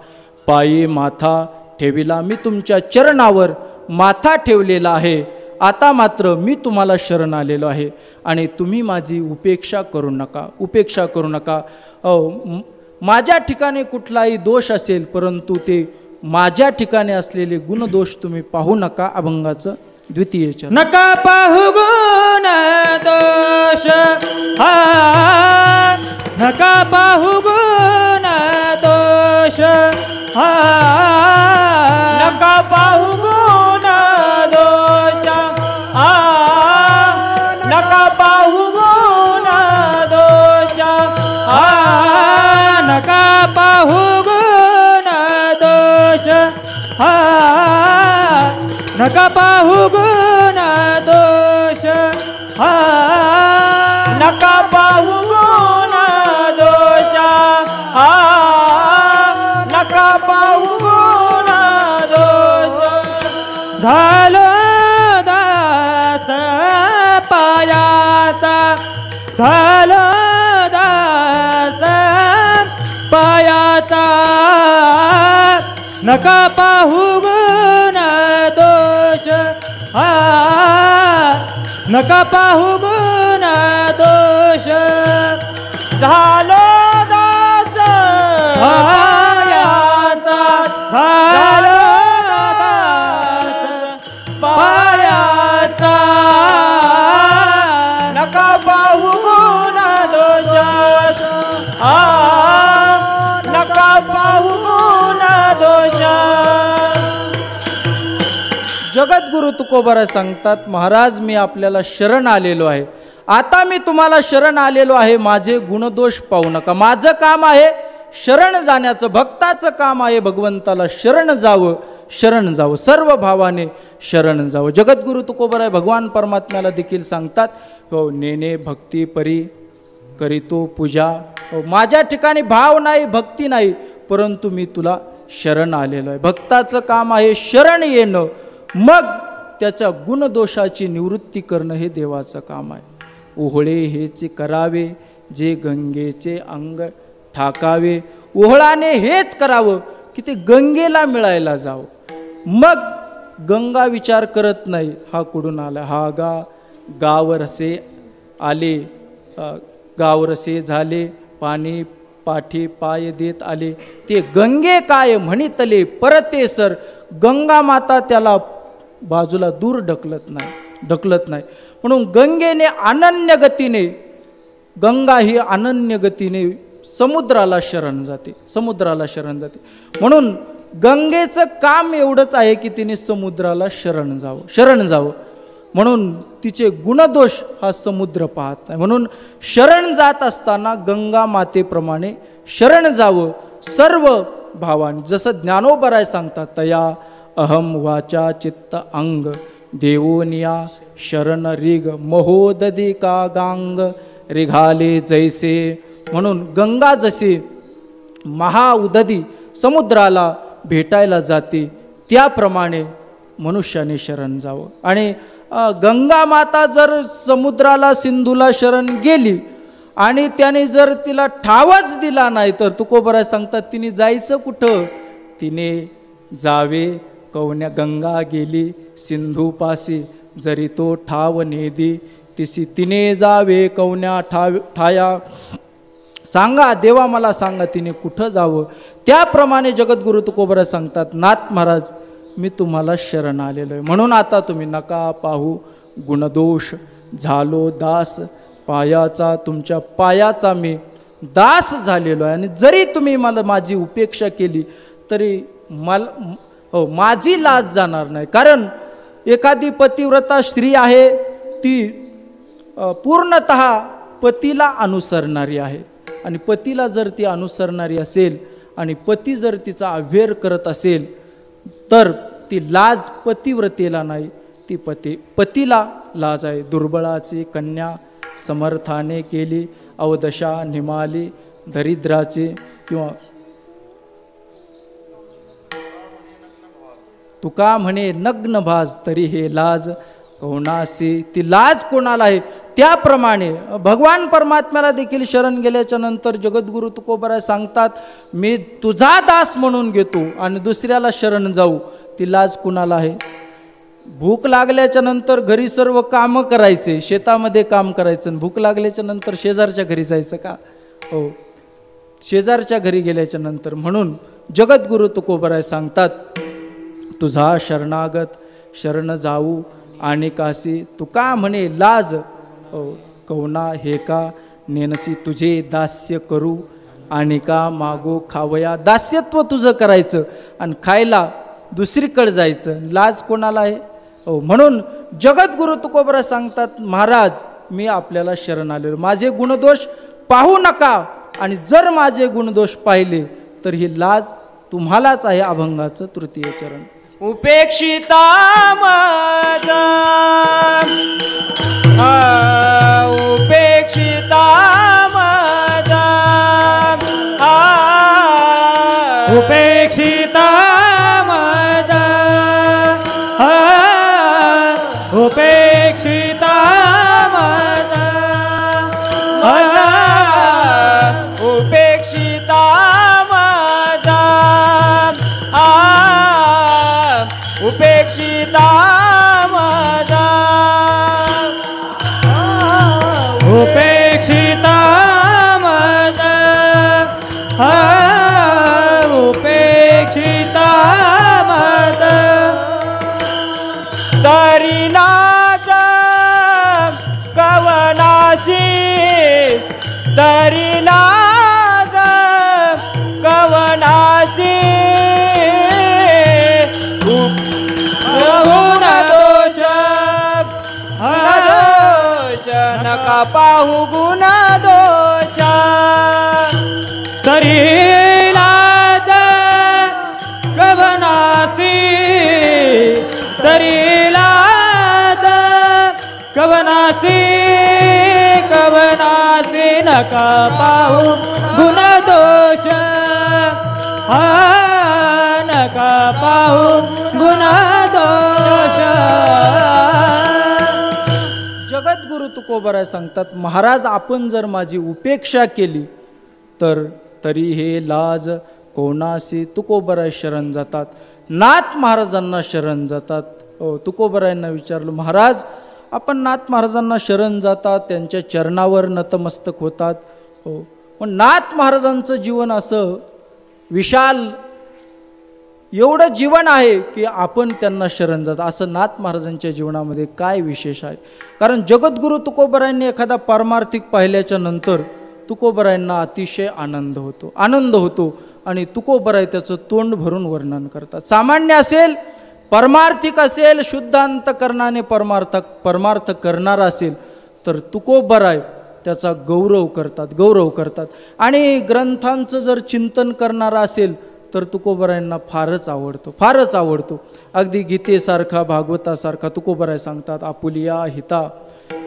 पायी माथा ठेविला. मी तुमच्या चरणावर माथा ठेवलेला आहे. आता मात्र मी तुम्हाला शरण आलेलो आहे आणि तुम्ही माझी उपेक्षा करू नका, उपेक्षा करू नका. माझ्या ठिकाणी कुठलाही दोष असेल, परंतु ते माझ्या ठिकाणी असलेले गुणदोष तुम्ही पाहू नका. अभंगाचं द्वितीय चरण. नका पाहू गुण दोष, नका पाहू गुण दोष, नका पाहू गुण दोष, नका पाहू गुण दोष, नका पाहू गुण दोष, नका पाहू गुण दोष, नका पाहू गुण दोष, नका पाहू गुण दोष. झालो दास पायाचा, झालो दास पायाचा, नका पाहू गुण दोष नका पाहू गुण दोष झालो दास पायाचा झालो दास पायाचा नका पाहू गुण दोष नका पाहू गुण दोष. जगद्गुरु तुकोबाराय सांगतात, महाराज मी आपल्याला शरण आलेलो आहे. आता मी तुम्हाला शरण आलेलो आहे, माझे गुणदोष पाहू नका. माझं काम आहे शरण जाण्याचं, भक्ताचं काम आहे भगवंताला शरण जावं, शरण जावं, सर्व भावाने शरण जावं. जगद्गुरु तुकोबाराय भगवान परमात्म्याला देखील सांगतात, हो नेने भक्ती परी करीतो पूजा. हो माझ्या ठिकाणी भाव नाही, भक्ती नाही, परंतु मी तुला शरण आलेलो आहे. भक्ताचं काम आहे शरण येणं, मग त्याच्या गुणदोषाची निवृत्ती करणं हे देवाचं काम आहे. ओहळे हेच करावे जे गंगेचे अंग ठाकावे. ओहळाने हेच करावं की ते गंगेला मिळायला जावं. मग गंगा विचार करत नाही हा कुठून आला, हा गावरसे आले, गावरसे झाले, पाणी पाठी पाय देत आले. ते गंगे काय म्हणितले परते सर. गंगा माता त्याला बाजूला दूर ढकलत नाही. म्हणून गंगेने अनन्य गतीने, गंगा ही अनन्य गतीने समुद्राला शरण जाते. म्हणून गंगेचं काम एवढंच आहे की तिने समुद्राला शरण जावं. म्हणून तिचे गुणदोष हा समुद्र पाहत नाही. म्हणून शरण जात असताना गंगा मातेप्रमाणे शरण जावं सर्व भावांनी. जसं ज्ञानोबराय सांगतात, तया अहम वाचा चित्त अंग देवोनिया शरण रिग महोदधी का गांग रिघाले जैसे. म्हणून गंगा जसे महाउदधी समुद्राला भेटायला जाते, त्याप्रमाणे मनुष्याने शरण जावं. आणि गंगा माता जर समुद्राला सिंधूला शरण गेली आणि त्याने जर तिला ठावच दिला नाही, तर तुकोबराय सांगतात तिने जायचं कुठं. तिने जावे कवन्या गंगा गेली सिंधूपासी, जरी तो ठाव नेदी तिसी तिने जावे कवन्या ठाया. सांगा देवा, मला सांगा तिने कुठं जावं. त्याप्रमाणे जगद्गुरु तुकोबराय सांगतात, नाथ महाराज मी तुम्हाला शरण आलेलो आहे. म्हणून आता तुम्ही नका पाहू गुणदोष. झालो दास पायाचा, तुमच्या पायाचा मी दास झालेलो आहे. आणि जरी तुम्ही मला माझी उपेक्षा केली तरी माझी लाज जाणार नाही. कारण एखादी पतिव्रता स्त्री आहे, ती पूर्णतः पतीला अनुसरणारी आहे. आणि पतीला जर ती अनुसरणारी असेल आणि पती जर तिचा अव्हेर करत असेल, तर ती लाज पतिव्रतेला नाही, ती पतीला लाज आहे. दुर्बळाची कन्या समर्थाने केली, अवदशा निमाली दरिद्राचे. किंवा तुका म्हणे नग्न भाज तरी हे लाज कोणासी. ती लाज कोणाला आहे. त्याप्रमाणे भगवान परमात्म्याला देखील शरण गेल्याच्या नंतर जगद्गुरु तुकोबराय सांगतात, मी तुझा दास म्हणून घेतो आणि दुसऱ्याला शरण जाऊ. ती लाज कुणाला आहे. भूक लागल्याच्या नंतर घरी सर्व कामं करायचे, शेतामध्ये काम करायचं. भूक लागल्याच्या नंतर शेजारच्या घरी जायचं का. हो, शेजारच्या घरी गेल्याच्या नंतर. म्हणून जगद्गुरु तुकोबराय सांगतात, तुझा शरणागत शरण जाऊ आणि काशी. तुका म्हणे लाज कवना हे का नेनसी, तुझे दास्य करू आणि का मागो खावया. दास्यत्व तुझं करायचं आणि खायला दुसरीकडे जायचं. लाज कोणाला आहे. हो, म्हणून जगद्गुरु तुकोबराय सांगतात, महाराज मी आपल्याला शरण आलेलो, माझे गुणदोष पाहू नका. आणि जर माझे गुणदोष पाहिले तर ही लाज तुम्हालाच आहे. अभंगाचं तृतीय चरण. उपेक्षिता माझा उपेक्षिता माझा उपेक्षिता माझा उपेक्षिता माझा उपेक्षिता माझा तरी लाज कवनासी गुण दोष नका पाहू गुण दोष तरी लाज कवनासी तरी लाज कवनासी कवनासी नका पाहू गुण दोष नका पाहू गुण दोष. जगद्गुरु तुकोबराय सांगतात, महाराज आपण जर माझी उपेक्षा केली तर तरी हे लाज कोणासी. तुकोबराय शरण जातात, नाथ महाराजांना शरण जातात. तुकोबरायांना विचारलं, महाराज आपण नाथ महाराजांना शरण जातात, त्यांच्या चरणावर नतमस्तक होतात. हो, पण नाथ महाराजांचं जीवन असं विशाल एवढं जीवन आहे की आपण त्यांना शरण जातात. असं नाथ महाराजांच्या जीवनामध्ये काय विशेष आहे? कारण जगद्गुरु तुकोबरायांनी एखादा पारमार्थिक पाहिल्याच्या नंतर तुकोबरायांना अतिशय आनंद होतो आणि तुकोबराय त्याचं तोंड भरून वर्णन करतात. सामान्य असेल, परमार्थिक असेल, शुद्ध अंतकरणाने परमार्थ करणारा असेल तर तुकोबराय त्याचा गौरव करतात. आणि ग्रंथांचं जर चिंतन करणारा असेल तर तुकोबरायांना फारच आवडतो. अगदी गीतेसारखा, भागवतासारखा तुकोबराय सांगतात, आपुलिया हिता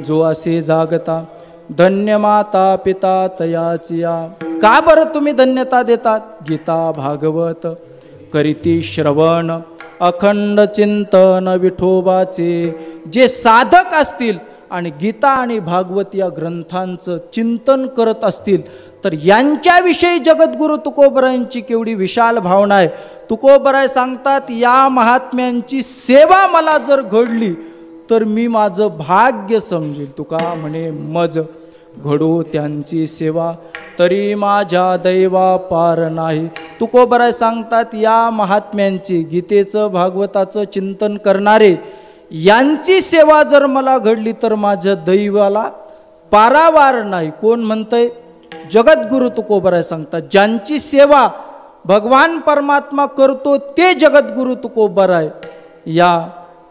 जो असे जागता धन्य माता पिता तयाचिया. का बरं तुम्ही धन्यता देतात? गीता भागवत करीती श्रवण अखंड चिंतन विठोबाचे. जे साधक असतील आणि गीता आणि भागवत या ग्रंथांचं चिंतन करत असतील तर यांच्याविषयी जगद्गुरु तुकोबरायांची केवढी विशाल भावना आहे. तुकोबराय सांगतात, या महात्म्यांची सेवा मला जर घडली तर मी माझं भाग्य समजेल. तुका म्हणे मज घडो त्यांची सेवा तरी माझ्या दैवा पार नाही. तुकोबराय सांगतात, या महात्म्यांची, गीतेचं भागवताचं चिंतन करणारे यांची सेवा जर मला घडली तर माझ्या दैवाला पारावार नाही. कोण म्हणतंय? जगद्गुरु तुकोबराय सांगतात, ज्यांची सेवा भगवान परमात्मा करतो ते जगद्गुरु तुकोबराय या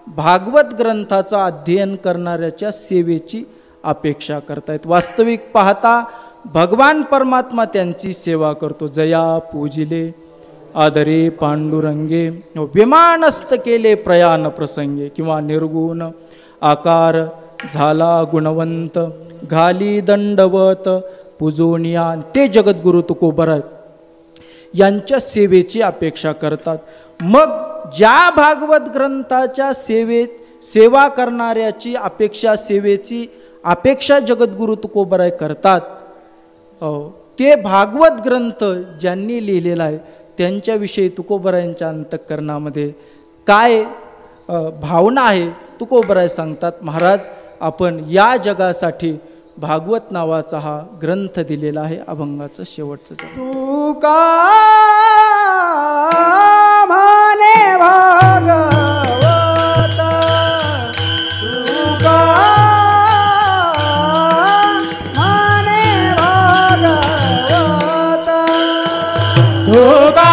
भागवत ग्रंथाचा अध्ययन करणाऱ्याच्या सेवेची अपेक्षा करतायत. वास्तविक पाहता भगवान परमात्मा त्यांची सेवा करतो. जया पूजिले आदरे पांडुरंगे विमानस्त केले प्रयाण प्रसंगे. किंवा निर्गुण आकार झाला गुणवंत घाली दंडवत पूजोनिया. ते जगद्गुरु तुकोबराय यांच्या सेवेची अपेक्षा करतात. मग ज्या भागवत ग्रंथाच्या सेवा करणाऱ्याची सेवेची अपेक्षा जगद्गुरु तुकोबराय करतात, ते भागवत ग्रंथ ज्यांनी लिहिलेला आहे त्यांच्याविषयी तुकोबरायांच्या अंतःकरणामध्ये काय भावना आहे तुकोबराय सांगतात. महाराज आपण या जगासाठी भागवत नावाचा हा ग्रंथ दिलेला आहे. अभंगाचं शेवटचं तुका म्हणे भागवत तुका म्हणे भागवत तुका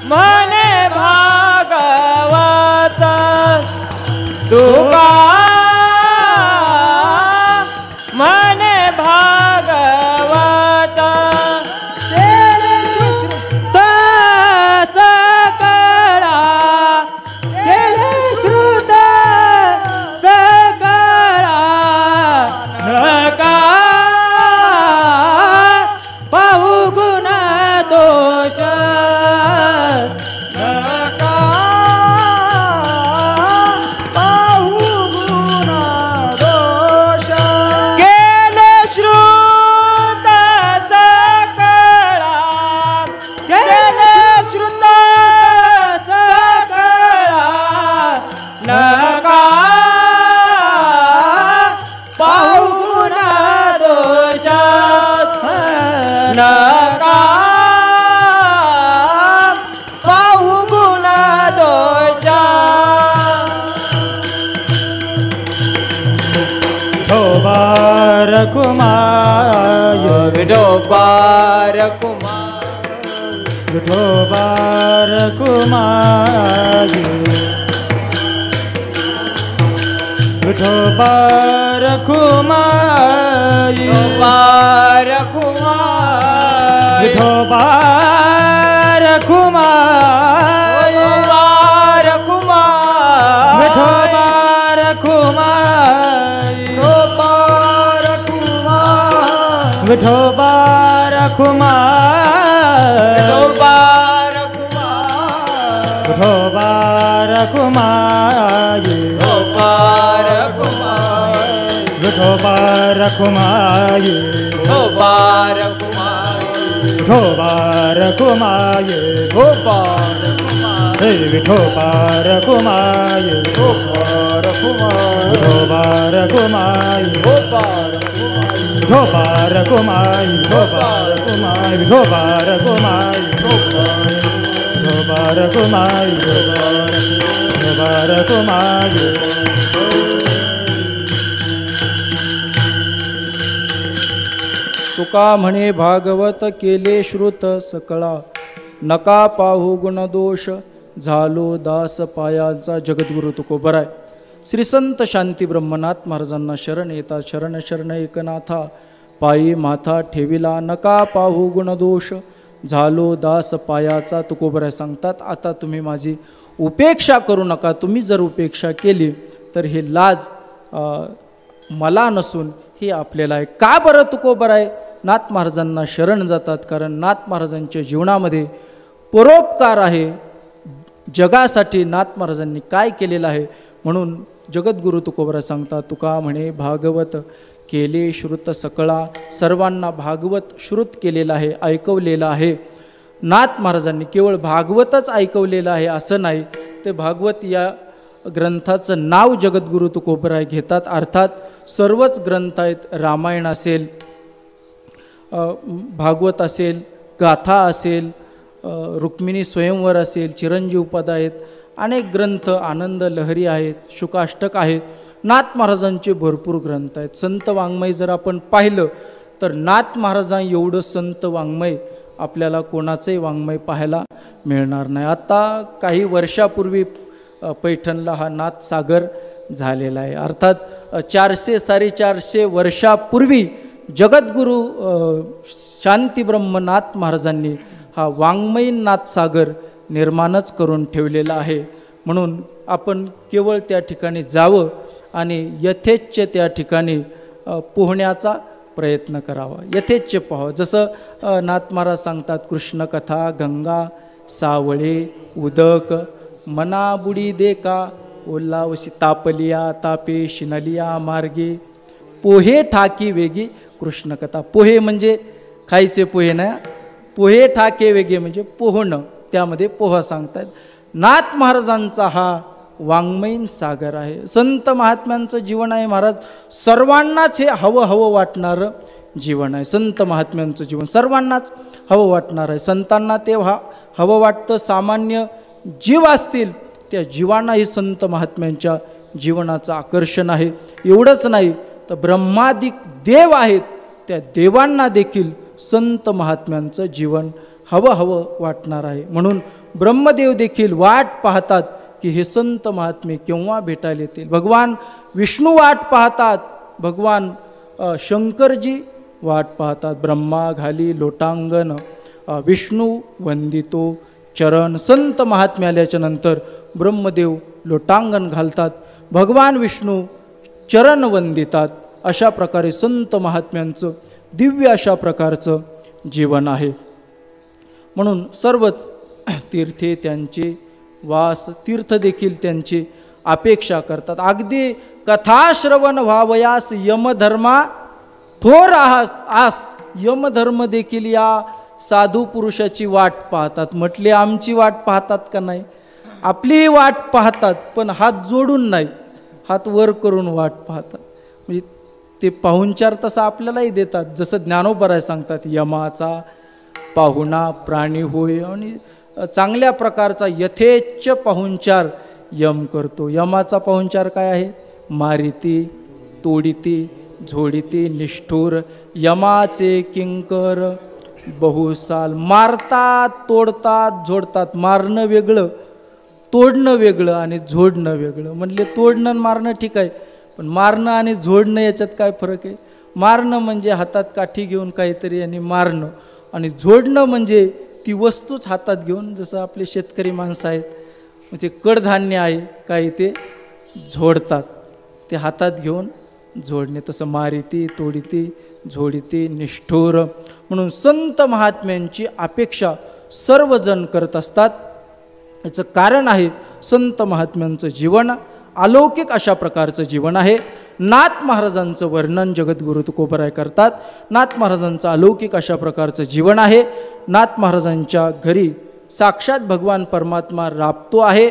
म्हणे भागवत तुका कुमाय विठोबार कुमार विठोबार कुमाय विठोबार कुमाय विठोबार कुमार विठोबार कुमाय विठोबार कुमार विठोबार कुमार विठोबार कुमार विठोबार कुमार विठोबार कुमार विठोबार कुमार विठोबार कुमार विठोबार कुमार विठोबार हे विठोबार कुमार विठोबार कुमार विठोबार कुमार विठोबार विठोबार कुमार विठोबार कुमार विठोबार कुमार विठोबार कुमार तुका म्हणे भागवत केले श्रुत सकळा, नका पाहू गुणदोष झालो दास पायांचा. जगद्गुरु तुकोबराय श्री संत शांती ब्रह्मनाथ महाराजांना शरण येतात. शरण शरण एकनाथा पायी माथा ठेविला, नका पाहू गुणदोष झालो दास पायाचा. तुकोबराय सांगतात, आता तुम्ही माझी उपेक्षा करू नका. तुम्ही जर उपेक्षा केली तर हे लाज मला नसून हे आपल्याला आहे. का बरं तुकोबराय नाथ महाराजांना शरण जातात? कारण नाथ महाराजांच्या जीवनामध्ये परोपकार आहे. जगासाठी नाथ महाराजांनी काय केलेलं आहे म्हणून जगद्गुरु तुकोबराय सांगतात, तुका म्हणे भागवत केले श्रुत सकळा. सर्वांना भागवत श्रुत केलेलं आहे, ऐकवलेलं आहे. नाथ महाराजांनी केवळ भागवतच ऐकवलेलं आहे असं नाही, ते भागवत या ग्रंथाचं नाव जगद्गुरु तुकोबराय घेतात. अर्थात सर्वच ग्रंथ आहेत. रामायण असेल, भागवत असेल, गाथा असेल, रुक्मिणी स्वयंवर असेल, चिरंजीव पद आहेत, अनेक ग्रंथ, आनंद लहरी आहेत, शुकाष्टक आहेत. नाथ महाराजांचे भरपूर ग्रंथ आहेत. संत वाङ्मय जर आपण पाहिलं तर नाथ महाराजां एवढं संत वाङ्मय आपल्याला कोणाचंही वाङ्मय पाहायला मिळणार नाही. आता काही वर्षापूर्वी पैठणला हा नाथ सागर झालेला आहे. अर्थात 400-450 वर्षापूर्वी जगद्गुरु शांती ब्रह्मनाथ महाराजांनी हा वाङ्मयीन नाथ सागर निर्माणच करून ठेवलेला आहे. म्हणून आपण केवळ त्या ठिकाणी जावं आणि यथेच्छ त्या ठिकाणी पोहण्याचा प्रयत्न करावा, यथेच्छ पाहावं. जसं नाथ महाराज सांगतात, कृष्णकथा गंगा सावळे उदक मना बुडी दे का ओल्लावशी तापलिया तापे शिनलिया मार्गे पोहे ठाकी वेगी. कृष्णकथा पोहे म्हणजे खायचे पोहे नाही, पोहे ठाके वेगे म्हणजे पोहणं, त्यामध्ये पोहा सांगतात. नाथ महाराजांचा हा वाङ्मयीन सागर आहे. संत महात्म्यांचं जीवन आहे. महाराज सर्वांनाच हे हवं हवं वाटणारं जीवन आहे. संत महात्म्यांचं जीवन सर्वांनाच हवं वाटणार आहे. संतांना ते हवं वाटतं. सामान्य जीव असतील त्या जीवांना ही संत महात्म्यांच्या जीवनाचं आकर्षण आहे. एवढंच नाही तर ब्रह्मादिक देव आहेत, त्या देवांना देखील संत महात्म्यांचं जीवन हवं हवं वाटणार आहे. म्हणून ब्रह्मदेव देखील वाट पाहतात की हे संत महात्मे केव्हा भेटायला येतील. भगवान विष्णू वाट पाहतात, भगवान शंकरजी वाट पाहतात. ब्रह्मा घाली लोटांगण विष्णू वंदितो चरण. संत महात्मे आल्याच्या नंतर ब्रह्मदेव लोटांगण घालतात, भगवान विष्णू चरण वंदितात. अशा प्रकारे संत महात्म्यांचं दिव्य अशा प्रकारचं जीवन आहे. म्हणून सर्वच तीर्थे त्यांचे वास, तीर्थ देखील त्यांची अपेक्षा करतात. अगदी कथाश्रवण व्हावयास यमधर्मा थोर आस. यमधर्म देखील या साधू पुरुषाची वाट पाहतात. म्हटले आमची वाट पाहतात का नाही? आपली वाट पाहतात, पण हात जोडून नाही, हात वर करून वाट पाहतात. म्हणजे ते पाहुणचार तसा आपल्यालाही देतात. जसं ज्ञानोबराय सांगतात, यमाचा पाहुणा प्राणी होय, आणि चांगल्या प्रकारचा यथेच्छ पाहुणचार यम करतो. यमाचा पाहुणचार काय आहे? मारिती, तोडिती, झोडिते निष्ठुर यमाचे किंकर बहुसाल. मारतात, तोडतात, झोडतात. मारणं वेगळं, तोडणं वेगळं आणि झोडणं वेगळं. म्हणले तोडणं आणि मारणं ठीक आहे, पण मारणं आणि झोडणं याच्यात काय फरक आहे? मारणं म्हणजे हातात काठी घेऊन काहीतरी आणि मारणं, आणि झोडणं म्हणजे ती वस्तूच हातात घेऊन, जसं आपले शेतकरी माणसं आहेत, म्हणजे कडधान्य आहे काही ते झोडतात, ते हातात घेऊन झोडणे. तसं मारिती, तोडिती, झोडिती, निष्ठुर. म्हणून संत महात्म्यांची अपेक्षा सर्वजण करत असतात. याचं कारण आहे संत महात्म्यांचं जीवन अलौकिक अशा प्रकारचं जीवन आहे. नाथ महाराजांचं वर्णन जगद्गुरु तुकोबराय करतात. नाथ महाराजांचं अलौकिक अशा प्रकारचं जीवन आहे. नाथ महाराजांच्या घरी साक्षात भगवान परमात्मा राबतो आहे.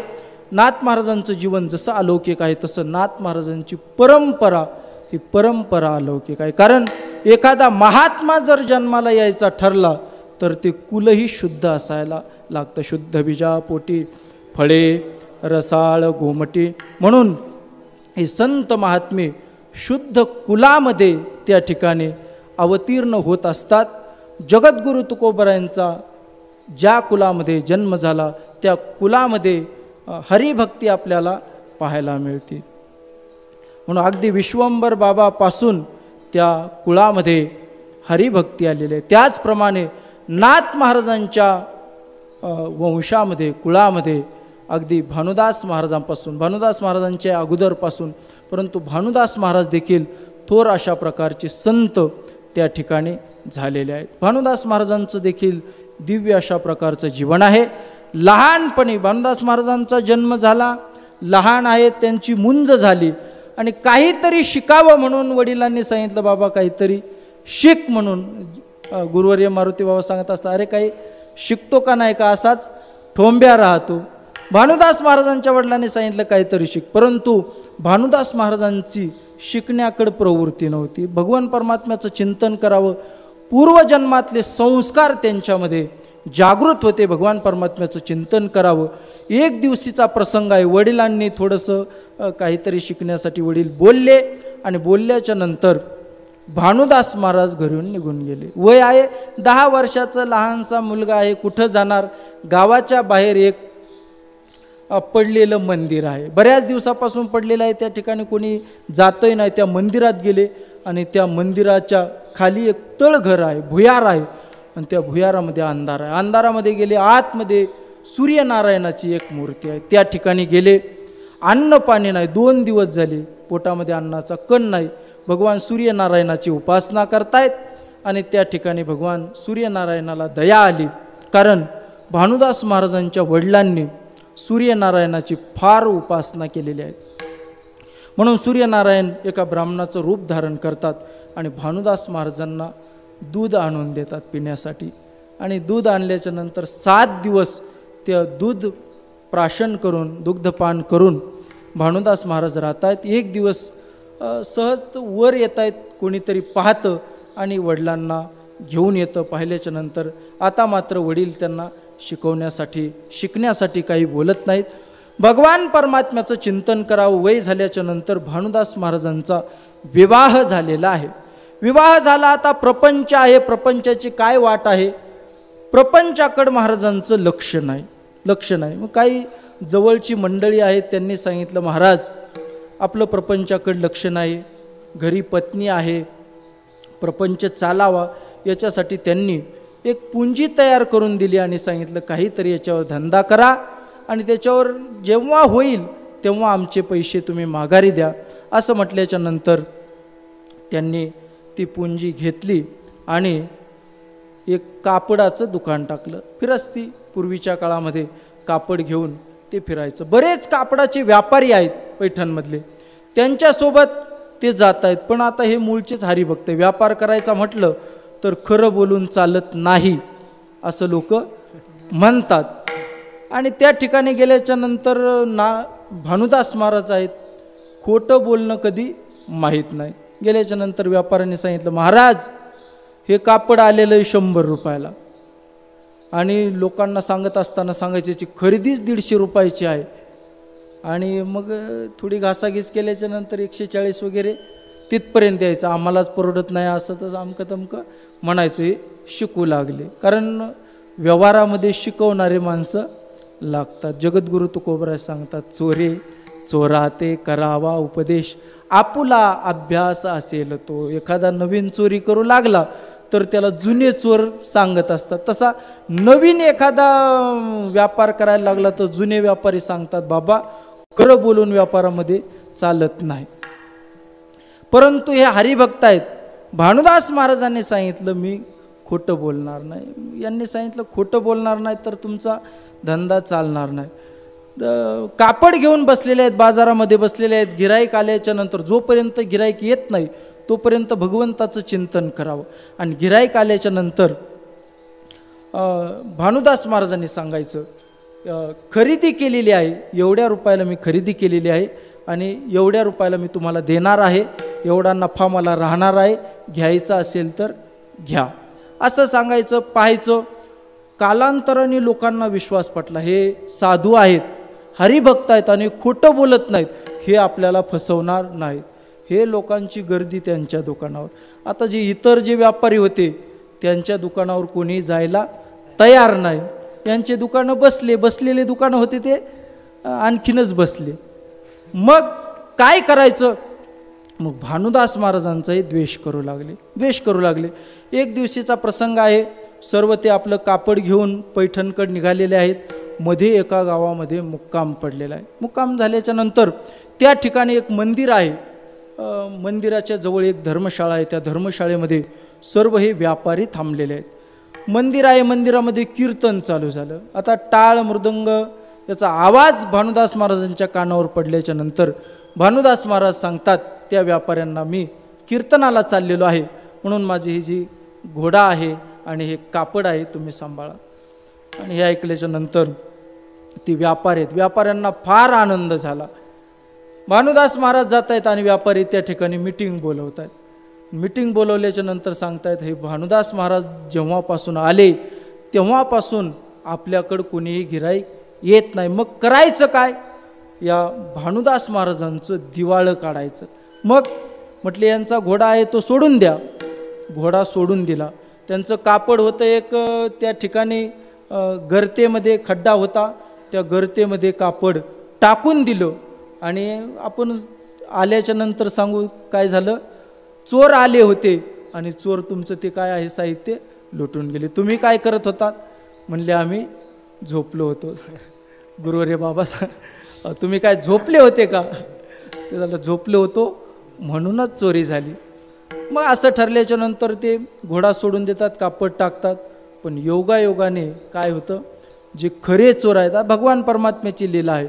नाथ महाराजांचं जीवन जसं अलौकिक आहे तसं नाथ महाराजांची परंपरा ही परंपरा अलौकिक आहे. कारण एखादा महात्मा जर जन्माला यायचा ठरला तर ते कुलही शुद्ध असायला लागतं. शुद्ध बीजापोटी फळे रसाळ गोमटी. म्हणून हे संत महात्मे शुद्ध कुलामध्ये त्या ठिकाणी अवतीर्ण होत असतात. जगद्गुरु तुकोबरायांचा ज्या कुलामध्ये जन्म झाला त्या कुलामध्ये हरिभक्ती आपल्याला पाहायला मिळते. म्हणून अगदी विश्वंभर बाबापासून त्या कुळामध्ये हरिभक्ती आलेली आहे. त्याचप्रमाणे नाथ महाराजांच्या वंशामध्ये कुळामध्ये अगदी भानुदास महाराजांपासून, भानुदास महाराजांच्या अगोदरपासून, परंतु भानुदास महाराज देखील थोर अशा प्रकारचे संत त्या ठिकाणी झालेले आहेत. भानुदास महाराजांचं देखील दिव्य अशा प्रकारचं जीवन आहे. लहानपणी भानुदास महाराजांचा जन्म झाला, लहान आहेत, त्यांची मुंज झाली आणि काहीतरी शिकावं म्हणून वडिलांनी सांगितलं, बाबा काहीतरी शिक म्हणून. गुरुवर्य मारुती बाबा सांगत असतात, अरे काही शिकतो का नाही का, असाच ठोंब्या राहतो. भानुदास महाराजांच्या वडिलांनी सांगितलं काहीतरी शिक, परंतु भानुदास महाराजांची शिकण्याकडे प्रवृत्ती नव्हती. भगवान परमात्म्याचं चिंतन करावं, पूर्वजन्मातले संस्कार त्यांच्यामध्ये जागृत होते, भगवान परमात्म्याचं चिंतन करावं. एक दिवशीचा प्रसंग आहे. वडिलांनी थोडंसं काहीतरी शिकण्यासाठी वडील बोलले आणि बोलल्याच्या नंतर भानुदास महाराज घरून निघून गेले. वय आहे 10 वर्षाचं, लहानसा मुलगा आहे, कुठं जाणार. गावाच्या बाहेर एक पडलेलं मंदिर आहे, बऱ्याच दिवसापासून पडलेलं आहे, त्या ठिकाणी कोणी जातही नाही. त्या मंदिरात गेले आणि त्या मंदिराच्या खाली एक तळघर आहे, भुयार आहे, आणि त्या भुयारामध्ये अंधार आहे. अंधारामध्ये गेले, आतमध्ये सूर्यनारायणाची एक मूर्ती आहे, त्या ठिकाणी गेले. अन्न पाणी नाही, 2 दिवस झाले, पोटामध्ये अन्नाचा कण नाही. भगवान सूर्यनारायणाची उपासना करतायत आणि त्या ठिकाणी भगवान सूर्यनारायणाला दया आली. कारण भानुदास महाराजांच्या वडिलांनी सूर्यनारायणाची फार उपासना केलेली आहे. म्हणून सूर्यनारायण एका ब्राह्मणाचं रूप धारण करतात आणि भानुदास महाराजांना दूध आणून देतात पिण्यासाठी. आणि दूध आणल्याच्या नंतर 7 दिवस ते दूध प्राशन करून, दुग्धपान करून भानुदास महाराज राहत आहेत. एक दिवस सहज वर येत आहेत, कोणीतरी पाहतं आणि वडिलांना घेऊन येतं. पाहिल्याच्या नंतर आता मात्र वडील त्यांना शिकण्यासाठी काही बोलत नाहीत. भगवान परमात्म्याचं चिंतन करावं. वय झाल्याच्या नंतर भानुदास महाराजांचा विवाह झालेला आहे. विवाह झाला, आता प्रपंच आहे. प्रपंचाची काय वाट आहे, प्रपंचाकडं महाराजांचं लक्ष नाही. मग काही जवळची मंडळी आहेत, त्यांनी सांगितलं, महाराज आपलं प्रपंचाकडं लक्ष नाही, घरी पत्नी आहे, प्रपंच चालावा याच्यासाठी त्यांनी एक पुंजी तयार करून दिली आणि सांगितलं काहीतरी याच्यावर धंदा करा आणि त्याच्यावर जेव्हा होईल तेव्हा आमचे पैसे तुम्ही माघारी द्या. असं म्हटल्याच्या नंतर त्यांनी ती पुंजी घेतली आणि एक कापडाचं दुकान टाकलं. फिरस्ती पूर्वीच्या काळामध्ये कापड घेऊन ते फिरायचं. बरेच कापडाचे व्यापारी आहेत पैठणमधले, त्यांच्यासोबत ते जात आहेत. पण आता हे मूळचेच हरिभक्त, व्यापार करायचा म्हटलं तर खरं बोलून चालत नाही असं लोक म्हणतात. आणि त्या ठिकाणी गेल्याच्या नंतर भानुदास महाराज आहेत, खोटं बोलणं कधी माहीत नाही. गेल्याच्या नंतर व्यापाऱ्यांनी सांगितलं, महाराज हे कापड आलेलं आहे 100 रुपयाला. आणि लोकांना सांगत असताना सांगायची याची खरेदीच 150 रुपयाची आहे. आणि मग थोडी घासाघीस केल्याच्या नंतर 140 वगैरे तिथपर्यंत यायचं, आम्हालाच परवडत नाही असं तर अमकं तमकं म्हणायचं. हे शिकू लागले, कारण व्यवहारामध्ये शिकवणारे माणसं लागतात. जगद्गुरु तुकोबराय सांगतात, चोरे चोराते करावा उपदेश, आपुला अभ्यास असेल तो. एखादा नवीन चोरी करू लागला तर त्याला जुने चोर सांगत असतात. तसा नवीन एखादा व्यापार करायला लागला तर जुने व्यापारी सांगतात, बाबा खरं बोलून व्यापारामध्ये चालत नाही. परंतु हे हरिभक्त आहेत. भानुदास महाराजांनी सांगितलं, मी खोटं बोलणार नाही. यांनी सांगितलं, खोटं बोलणार नाही तर तुमचा धंदा चालणार नाही. कापड घेऊन बसलेले आहेत, बाजारामध्ये बसलेले आहेत. गिराईक आल्याच्या नंतर जोपर्यंत गिराईक येत नाही तोपर्यंत भगवंताचं चिंतन करावं. आणि गिराईक आल्याच्या नंतर भानुदास महाराजांनी सांगायचं, खरेदी केलेली आहे, एवढ्या रुपयाला मी खरेदी केलेली आहे आणि एवढ्या रुपयाला मी तुम्हाला देणार आहे, एवढा नफा मला राहणार आहे, घ्यायचा असेल तर घ्या, असं सांगायचं. पाहायचं, कालांतराने लोकांना विश्वास पटला, हे साधू आहेत, हरिभक्त आहेत आणि खोटं बोलत नाहीत, हे आपल्याला फसवणार नाहीत. हे लोकांची गर्दी त्यांच्या दुकानावर. आता जे इतर जे व्यापारी होते त्यांच्या दुकानावर कोणी जायला तयार नाही. त्यांचे दुकानं बसलेले दुकानं होते ते आणखीनच बसले. मग काय करायचं? मग भानुदास महाराजांचाही द्वेष करू लागले. एक दिवशीचा प्रसंग आहे. सर्व ते आपलं कापड घेऊन पैठणकडे निघालेले आहेत. मध्ये एका गावामध्ये मुक्काम पडलेला आहे. मुक्काम झाल्याच्या नंतर त्या ठिकाणी एक मंदिर आहे. मंदिराच्या जवळ एक धर्मशाळा आहे. त्या धर्मशाळेमध्ये सर्व हे व्यापारी थांबलेले आहेत. मंदिर आहे, मंदिरामध्ये कीर्तन चालू झालं. आता टाळ मृदंग याचा आवाज भानुदास महाराजांच्या कानावर पडल्याच्या नंतर भानुदास महाराज सांगतात त्या व्यापाऱ्यांना, मी कीर्तनाला चाललेलो आहे, म्हणून माझी ही जी घोडा आहे आणि हे कापड आहे तुम्ही सांभाळा. आणि हे ऐकल्याच्या नंतर ती व्यापाऱ्यांना फार आनंद झाला. भानुदास महाराज जात आहेत आणि व्यापारी त्या ठिकाणी मीटिंग बोलवत आहेत. मीटिंग बोलवल्याच्या नंतर सांगतायत, हे भानुदास महाराज जेव्हापासून आले तेव्हापासून आपल्याकडं कोणीही गिराईक येत नाही. मग करायचं काय? या भानुदास महाराजांचं दिवाळं काढायचं. मग म्हटले, यांचा घोडा आहे तो सोडून द्या. घोडा सोडून दिला. त्यांचं कापड होतं एक, त्या ठिकाणी गर्तेमध्ये खड्डा होता, त्या गर्तेमध्ये कापड टाकून दिलं. आणि आपण आल्याच्या नंतर सांगू काय झालं, चोर आले होते आणि चोर तुमचं ते काय आहे साहित्य लुटून गेले. तुम्ही काय करत होतात? म्हणले, आम्ही झोपलो होतो. गुरु रे बाबा, तुम्ही काय झोपले होते का? ते झालं, झोपलो होतो म्हणूनच चोरी झाली. मग असं ठरल्याच्या नंतर ते घोडा सोडून देतात, कापड टाकतात. पण योगायोगाने काय होतं, जे खरे चोर आहेत, भगवान परमात्म्याची लीला आहे,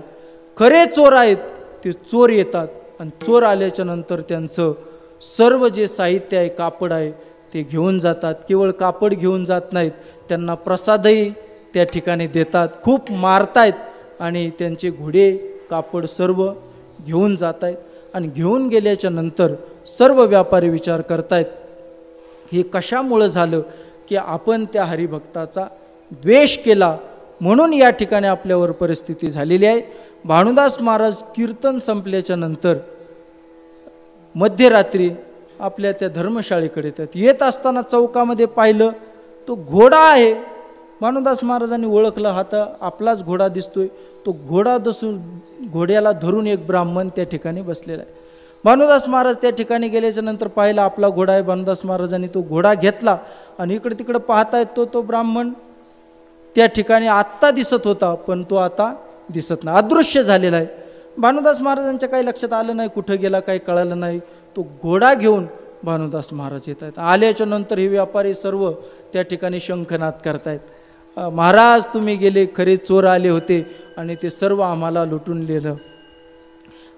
खरे चोर आहेत ते चोर येतात आणि चोर आल्याच्या नंतर त्यांचं सर्व जे साहित्य आहे, कापड आहे, ते घेऊन जातात. केवळ कापड घेऊन जात नाहीत, त्यांना प्रसादही त्या ठिकाणी देतात, खूप मारतायत आणि त्यांचे घोडे कापड सर्व घेऊन जात आहेत. आणि घेऊन गेल्याच्या नंतर सर्व व्यापारी विचार करतायत, हे कशामुळं झालं की आपण त्या हरिभक्ताचा द्वेष केला, म्हणून या ठिकाणी आपल्यावर परिस्थिती झालेली आहे. भानुदास महाराज कीर्तन संपल्याच्या नंतर मध्यरात्री आपल्या त्या धर्मशाळेकडे येतात. येत असताना चौकामध्ये पाहिलं, तो घोडा आहे. भानुदास महाराजांनी ओळखलं, हा तर आपलाच घोडा दिसतोय. तो घोड्याला धरून एक ब्राह्मण त्या ठिकाणी बसलेला आहे. भानुदास महाराज त्या ठिकाणी गेल्याच्या नंतर पाहिलं आपला घोडा आहे. भानुदास महाराजांनी तो घोडा घेतला आणि इकडे तिकडे पाहतायत, तो ब्राह्मण त्या ठिकाणी आत्ता दिसत होता, पण तो आता दिसत नाही, अदृश्य झालेला आहे. भानुदास महाराजांच्या काही लक्षात आलं नाही, कुठं गेला काही कळालं नाही. तो घोडा घेऊन भानुदास महाराज येत आहेत. आल्याच्या नंतर हे व्यापारी सर्व त्या ठिकाणी शंखनाद करतायत, महाराज तुम्ही गेले, खरे चोर आले होते आणि ते सर्व आम्हाला लुटून नेलं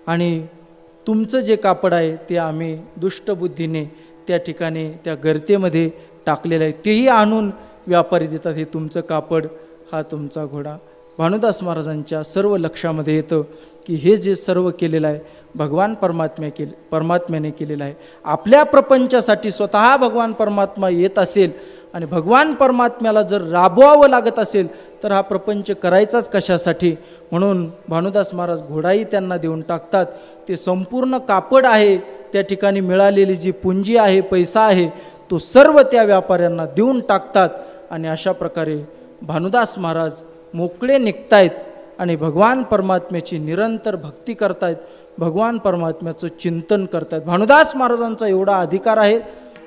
आणि तुमचं जे कापड आहे ते आम्ही दुष्टबुद्धीने त्या ठिकाणी त्या गर्तेमध्ये टाकलेलं आहे, तेही आणून व्यापारी देतात. हे तुमचं कापड, हा तुमचा घोडा. भानुदास महाराजांच्या सर्व लक्षामध्ये येतं की हे जे सर्व केलेलं आहे भगवान परमात्म्याने केलेलं आहे. आपल्या प्रपंचासाठी स्वतः भगवान परमात्मा येत असेल आणि भगवान परमात्म्याला जर राबवावं लागत असेल तर हा प्रपंच करायचाच कशासाठी? म्हणून भानुदास महाराज घोडाही त्यांना देऊन टाकतात. ते संपूर्ण कापड आहे त्या ठिकाणी मिळालेली जी पुंजी आहे, पैसा आहे, तो सर्व त्या व्यापाऱ्यांना देऊन टाकतात आणि अशा प्रकारे भानुदास महाराज मोकळे निघतायत आणि भगवान परमात्म्याची निरंतर भक्ती करतायत, भगवान परमात्म्याचं चिंतन करतायत. भानुदास महाराजांचा एवढा अधिकार आहे.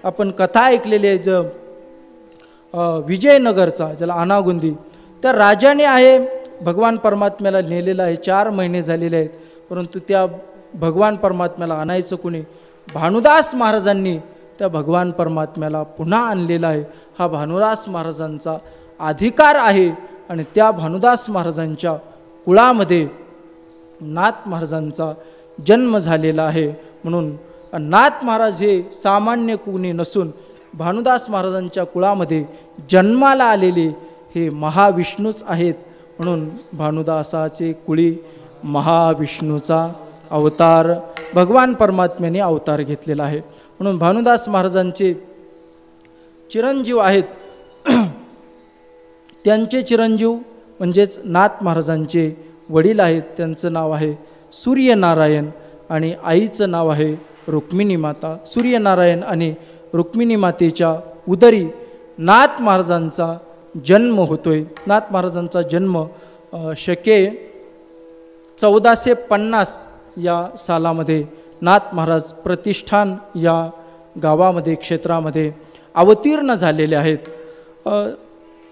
आपण कथा ऐकलेली आहे विजयनगरचा, ज्याला आनागुंदी, त्या राजाने आहे भगवान परमात्म्याला नेलेलं आहे. 4 महिने झालेले आहेत, परंतु त्या भगवान परमात्म्याला आणायचं कुणी? भानुदास महाराजांनी त्या भगवान परमात्म्याला पुन्हा आणलेला आहे. हा भानुदास महाराजांचा अधिकार आहे आणि त्या भानुदास महाराजांच्या कुळामध्ये नाथ महाराजांचा जन्म झालेला आहे. म्हणून नाथ महाराज हे सामान्य कुणी नसून भानुदास महाराजांच्या कुळामध्ये जन्माला आलेले हे महाविष्णूच आहेत. म्हणून भानुदासाचे कुळी महाविष्णूचा अवतार, भगवान परमात्म्याने अवतार घेतलेला आहे. म्हणून भानुदास महाराजांचे चिरंजीव आहेत. त्यांचे चिरंजीव म्हणजेच नाथ महाराजांचे वडील आहेत. त्यांचं नाव आहे सूर्यनारायण आणि आईचं नाव आहे रुक्मिणी माता. सूर्यनारायण आणि रुक्मिणी मातेच्या उदरी नाथ महाराजांचा जन्म होतोय. नाथ महाराजांचा जन्म शके 1450 या सालामध्ये नाथ महाराज प्रतिष्ठान या गावामध्ये, क्षेत्रामध्ये अवतीर्ण झालेले आहेत.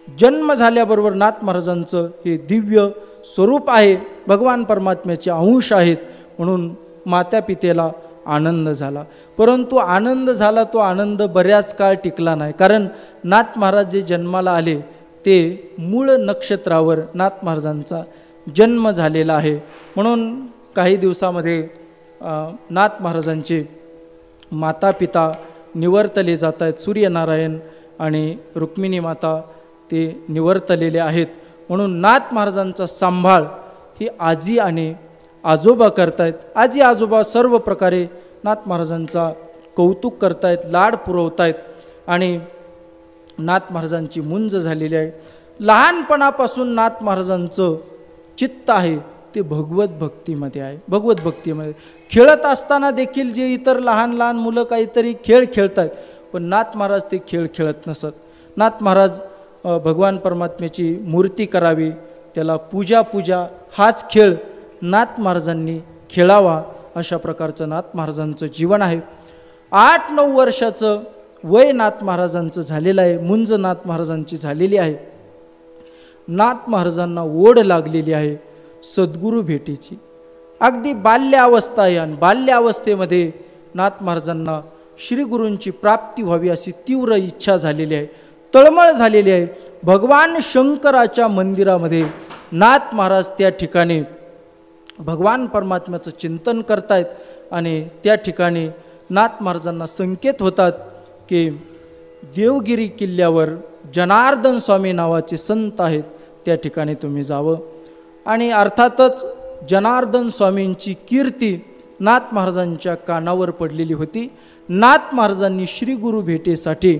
जन्म झाल्याबरोबर नाथ महाराजांचं हे दिव्य स्वरूप आहे, भगवान परमात्म्याचे अंश आहेत. म्हणून माता पितेला आनंद झाला. परंतु आनंद झाला, तो आनंद बऱ्याच काळ टिकला नाही. कारण नाथ महाराज जे जन्माला आले ते मूळ नक्षत्रावर नाथ महाराजांचा जन्म झालेला आहे. म्हणून काही दिवसामध्ये नाथ महाराजांचे माता पिता निवर्तले जात आहेत. सूर्यनारायण आणि रुक्मिणी माता ते निवर्तलेले आहेत. म्हणून नाथ महाराजांचा सांभाळ ही आजी आणि आजोबा करतायत. आजी आजोबा सर्व प्रकारे नाथ महाराजांचा कौतुक करतायत, लाड पुरवतायत आणि नाथ महाराजांची मुंज झालेली आहे. लहानपणापासून नाथ महाराजांचं चित्त आहे ते भगवत भक्तीमध्ये आहे. भगवत भक्तीमध्ये खेळत असताना देखील जे इतर लहान लहान मुलं काहीतरी खेळ खेळत आहेत, पण नाथ महाराज ते खेळ खेळत नसत. नाथ महाराज भगवान परमात्म्याची मूर्ती करावी, त्याला पूजा हाच खेळ नाथ महाराजांनी खेळावा, अशा प्रकारचं नाथ महाराजांचं जीवन आहे. 8-9 वर्षाचं वय नाथ महाराजांचं झालेलं आहे. मुंज नाथ महाराजांची झालेली आहे. नाथ महाराजांना ओढ लागलेली आहे सद्गुरू भेटीची. अगदी बाल्यावस्था आहे आणि बाल्यावस्थेमध्ये नाथ महाराजांना श्रीगुरूंची प्राप्ती व्हावी अशी तीव्र इच्छा झालेली आहे, तळमळ झालेली आहे. भगवान शंकराच्या मंदिरामध्ये नाथ महाराज त्या ठिकाणी भगवान परमात्म्याचं चिंतन करतायत आणि त्या ठिकाणी नाथ महाराजांना संकेत होतात की देवगिरी किल्ल्यावर जनार्दन स्वामी नावाचे संत आहेत, त्या ठिकाणी तुम्ही जावं. आणि अर्थातच जनार्दन स्वामींची कीर्ती नाथ महाराजांच्या कानावर पडलेली होती. नाथ महाराजांनी श्री गुरु भेटीसाठी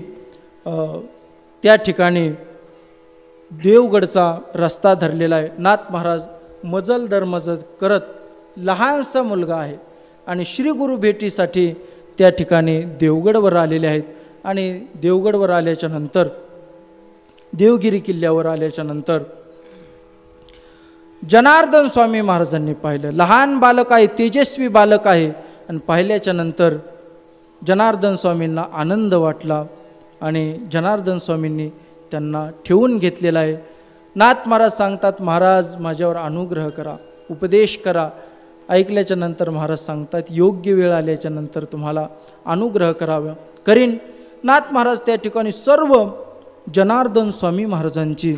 त्या ठिकाणी देवगडचा रस्ता धरलेला आहे. नाथ महाराज मजल दर मजल करत, लहानसा मुलगा आहे आणि श्री गुरु भेटीसाठी त्या ठिकाणी देवगडवर आलेले आहेत. आणि देवगडवर आल्याच्या नंतर, देवगिरी किल्ल्यावर आल्याच्या नंतर जनार्दन स्वामी महाराजांनी पाहिलं. लहान बालक आहे, तेजस्वी बालक आहे, आणि पाहिल्याच्या नंतर जनार्दन स्वामींना आनंद वाटला आणि जनार्दन स्वामींनी त्यांना ठेवून घेतलेला आहे. नाथ महाराज सांगतात, महाराज माझ्यावर अनुग्रह करा, उपदेश करा. ऐकल्याच्या नंतर महाराज सांगतात, योग्य वेळ आल्याच्या नंतर तुम्हाला अनुग्रह करावा करीन. नाथ महाराज त्या ठिकाणी सर्व जनार्दन स्वामी महाराजांची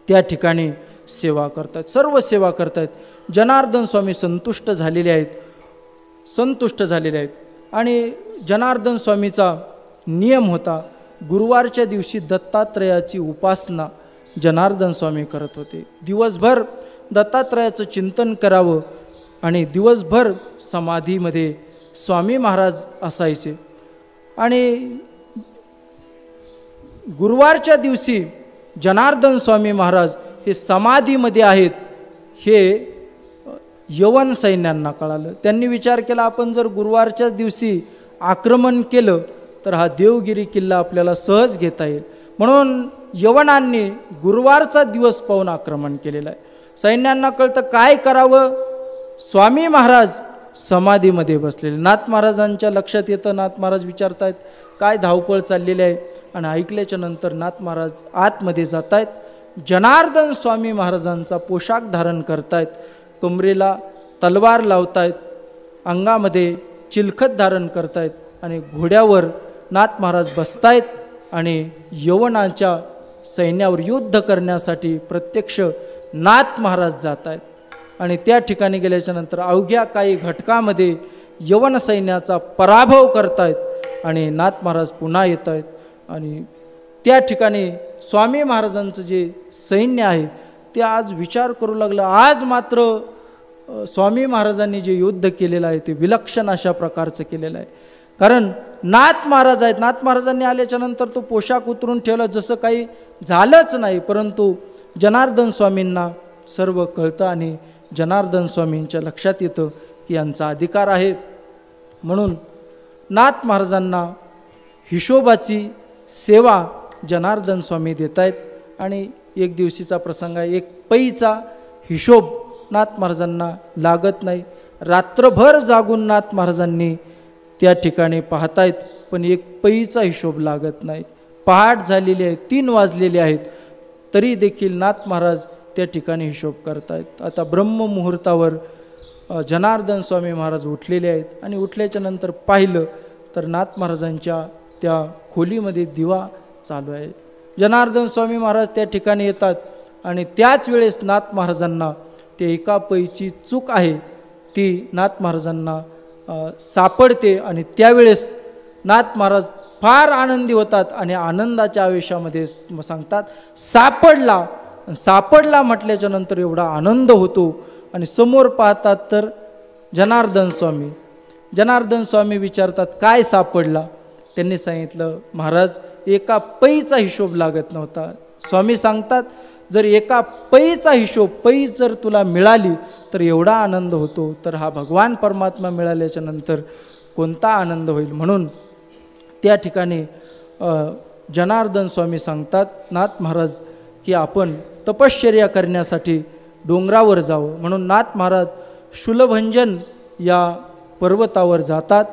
त्या ठिकाणी सेवा करतात, सर्व सेवा करतात. जनार्दन स्वामी संतुष्ट झालेले आहेत, संतुष्ट झालेले आहेत. आणि जनार्दन स्वामीचा नियम होता, गुरुवारच्या दिवशी दत्तात्रयाची उपासना जनार्दन स्वामी करत होते. दिवसभर दत्तात्रयाचं चिंतन करावं आणि दिवसभर समाधीमध्ये स्वामी महाराज असायचे. आणि गुरुवारच्या दिवशी जनार्दन स्वामी महाराज हे समाधीमध्ये आहेत हे यवन सैन्यांना कळालं. त्यांनी विचार केला, आपण जर गुरुवारच्याच दिवशी आक्रमण केलं तर हा देवगिरी किल्ला आपल्याला सहज घेता येईल. म्हणून यवनांनी गुरुवारचा दिवस पाहून आक्रमण केलेलं आहे. सैन्यांना कळतं काय करावं. स्वामी महाराज समाधीमध्ये बसलेले. नाथ महाराजांच्या लक्षात येतं. नाथ महाराज विचारतायत काय धावपळ चाललेली आहे. आणि ऐकल्याच्या नंतर नाथ महाराज आतमध्ये जात आहेत. जनार्दन स्वामी महाराजांचा पोशाख धारण करतायत. कमरेला तलवार लावतायत. अंगामध्ये चिलखत धारण करतायत. आणि घोड्यावर नाथ महाराज बसतायत. आणि यवनाच्या सैन्यावर युद्ध करण्यासाठी प्रत्यक्ष नाथ महाराज जात आहेत. आणि त्या ठिकाणी गेल्याच्या नंतर अवघ्या काही घटकामध्ये यवन सैन्याचा पराभव करतायत. आणि नाथ महाराज पुन्हा येत आहेत. आणि त्या ठिकाणी स्वामी महाराजांचं जे सैन्य आहे ते आज विचार करू लागलं. आज मात्र स्वामी महाराजांनी जे युद्ध केलेलं आहे ते विलक्षण अशा प्रकारचं केलेलं आहे. कारण नाथ महाराज आहेत. नाथ महाराजांनी आल्याच्या नंतर तो पोशाख उतरून ठेवला, जसं काही झालंच नाही. परंतु जनार्दन स्वामींना सर्व कळतं आणि जनार्दन स्वामींच्या लक्षात येतं की यांचा अधिकार आहे. म्हणून नाथ महाराजांना हिशोबाची सेवा जनार्दन स्वामी देत आहेत. आणि एक दिवशीचा प्रसंग आहे. एक पैचा हिशोब नाथ महाराजांना लागत नाही. रात्रभर जागून नाथ महाराजांनी त्या ठिकाणी पाहतायत, पण एक पैचा हिशोब लागत नाही. पहाट झालेली आहे, 3 वाजलेले आहेत, तरी देखील नाथ महाराज त्या ठिकाणी हिशोब करतायत. आता ब्रह्ममुहूर्तावर जनार्दन स्वामी महाराज उठलेले आहेत. आणि उठल्याच्या नंतर पाहिलं तर नाथ महाराजांच्या त्या खोलीमध्ये दिवा चालू आहे. जनार्दन स्वामी महाराज त्या ठिकाणी येतात. आणि त्याच वेळेस नाथ महाराजांना ते एका पैची चूक आहे ती नाथ महाराजांना सापडते. आणि त्यावेळेस नाथ महाराज फार आनंदी होतात. आणि आनंदाच्या आवेशामध्ये सांगतात सापडला. सापडला म्हटल्याच्या नंतर एवढा आनंद होतो. आणि समोर पाहतात तर जनार्दन स्वामी. जनार्दन स्वामी विचारतात काय सापडला. त्यांनी सांगितलं महाराज एका पैचा हिशोब लागत नव्हता. स्वामी सांगतात जर एका पैचा हिशोब पै जर तुला मिळाली तर एवढा आनंद होतो, तर हा भगवान परमात्मा मिळाल्याच्या नंतर कोणता आनंद होईल. म्हणून त्या ठिकाणी जनार्दन स्वामी सांगतात नाथ महाराज की आपण तपश्चर्या करण्यासाठी डोंगरावर जावं. म्हणून नाथ महाराज शूलभंजन या पर्वतावर जातात.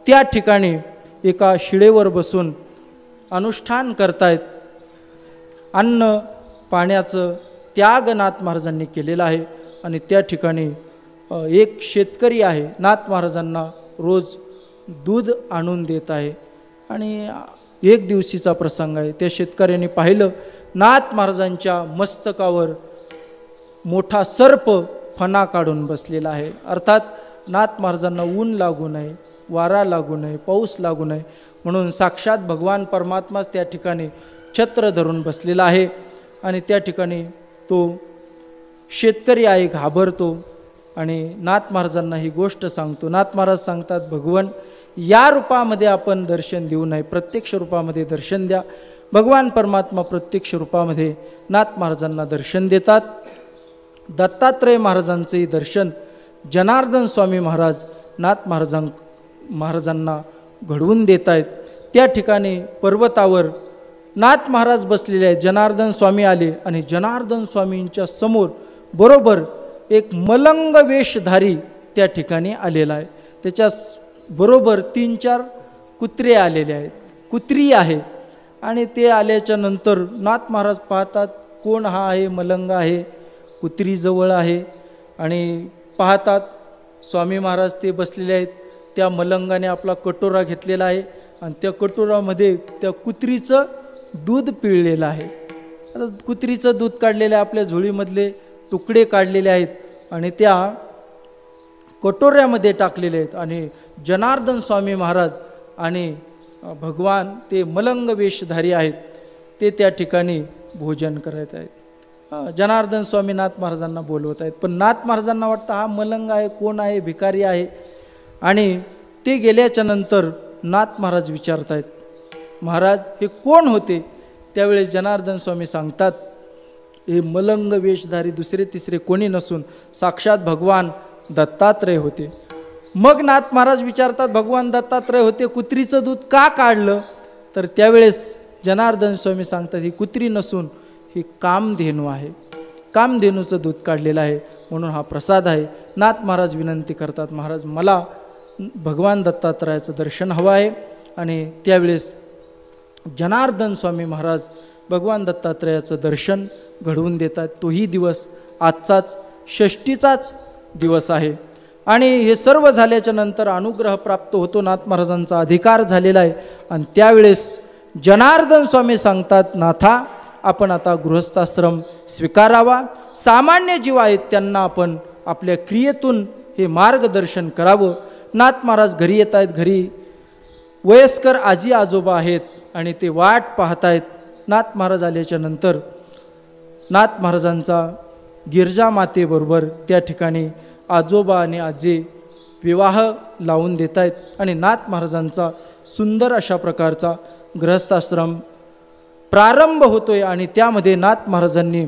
त्या ठिकाणी एका शिळेवर बसून अनुष्ठान करतायत. अन्न पाण्याचं त्याग नाथ महाराजांनी केलेलं आहे. आणि त्या ठिकाणी एक शेतकरी आहे, नाथ महाराजांना रोज दूध आणून देत आहे. आणि एक दिवशीचा प्रसंग आहे. त्या शेतकऱ्याने पाहिलं नाथ महाराजांच्या मस्तकावर मोठा सर्प फणा काढून बसलेला आहे. अर्थात नाथ महाराजांना ऊन लागू नये, वारा लागू नये, पाऊस लागू नये म्हणून साक्षात भगवान परमात्माच त्या ठिकाणी छत्र धरून बसलेला आहे. आणि त्या ठिकाणी तो शेतकरी आहे, घाबरतो आणि नाथ महाराजांना ही गोष्ट सांगतो. नाथ महाराज सांगतात भगवान या रूपामध्ये आपण दर्शन देऊ नये, प्रत्यक्ष रूपामध्ये दर्शन द्या. भगवान परमात्मा प्रत्यक्ष रूपामध्ये नाथ महाराजांना दर्शन देतात. दत्तात्रय महाराजांचंही दर्शन जनार्दन स्वामी महाराज नाथ महाराजांना घडवून देत आहेत. त्या ठिकाणी पर्वतावर नाथ महाराज बसलेले आहेत. जनार्दन स्वामी आले आणि जनार्दन स्वामींच्या समोर बरोबर एक मलंग वेशधारी त्या ठिकाणी आलेला आहे. त्याच्या बरोबर 3-4 कुत्रे आलेले आहेत, कुत्री आहे. आणि ते आल्याच्या नंतर नाथ महाराज पाहतात कोण हा आहे, मलंग आहे, कुत्री जवळ आहे. आणि पाहतात स्वामी महाराज ते बसलेले आहेत. त्या मलंगाने आपला कटोरा घेतलेला आहे आणि त्या कटोरामध्ये त्या कुत्रीचं दूध पिळलेलं आहे. आता कुत्रीचं दूध काढलेलं आहे, आपल्या झोळीमधले तुकडे काढलेले आहेत आणि त्या कटोऱ्यामध्ये टाकलेले आहेत. आणि जनार्दन स्वामी महाराज आणि भगवान ते मलंग वेशधारी आहेत, ते त्या ठिकाणी भोजन करत आहेत. जनार्दन स्वामी नाथ महाराजांना बोलवत आहेत. पण नाथ महाराजांना वाटतं हा मलंग आहे, कोण आहे, भिकारी आहे. आणि ते गेल्याच्या नंतर नाथ महाराज विचारत आहेत महाराज हे कोण होते. त्यावेळेस जनार्दन स्वामी सांगतात हे मलंग वेशधारी दुसरे तिसरे कोणी नसून साक्षात भगवान दत्तात्रय होते. मग नाथ महाराज विचारतात, भगवान दत्तात्रय होते, कुत्रीचं दूध का काढलं? तर त्यावेळेस जनार्दन स्वामी सांगतात, ही कुत्री नसून ही कामधेनू आहे, कामधेनूचं दूध काढलेलं आहे, म्हणून हा प्रसाद आहे. नाथ महाराज विनंती करतात, महाराज मला भगवान दत्तात्रयाचं दर्शन हवं आहे. आणि त्यावेळेस जनार्दन स्वामी महाराज भगवान दत्तात्रयाचं दर्शन घडवून देतात. तोही दिवस आजचाच षष्टीचाच दिवस आहे. आणि हे सर्व झाल्याच्या नंतर अनुग्रह प्राप्त होतो, नाथ महाराजांचा अधिकार झालेला आहे. आणि त्यावेळेस जनार्दन स्वामी सांगतात, नाथा आपण आता गृहस्थाश्रम स्वीकारावा, सामान्य जीव आहेत त्यांना आपण आपल्या क्रियेतून हे मार्गदर्शन करावं. नाथ महाराज घरी येत आहेत, घरी वयस्कर आजी आजोबा आहेत आणि ते वाट पाहत आहेत. नाथ महाराज आल्याच्या नंतर नाथ महाराजांचा गिरजा मातेबरोबर त्या ठिकाणी आजोबा आणि आजी विवाह लावून देत आहेत. आणि नाथ महाराजांचा सुंदर अशा प्रकारचा गृहस्थाश्रम प्रारंभ होतोय. आणि त्यामध्ये नाथ महाराजांनी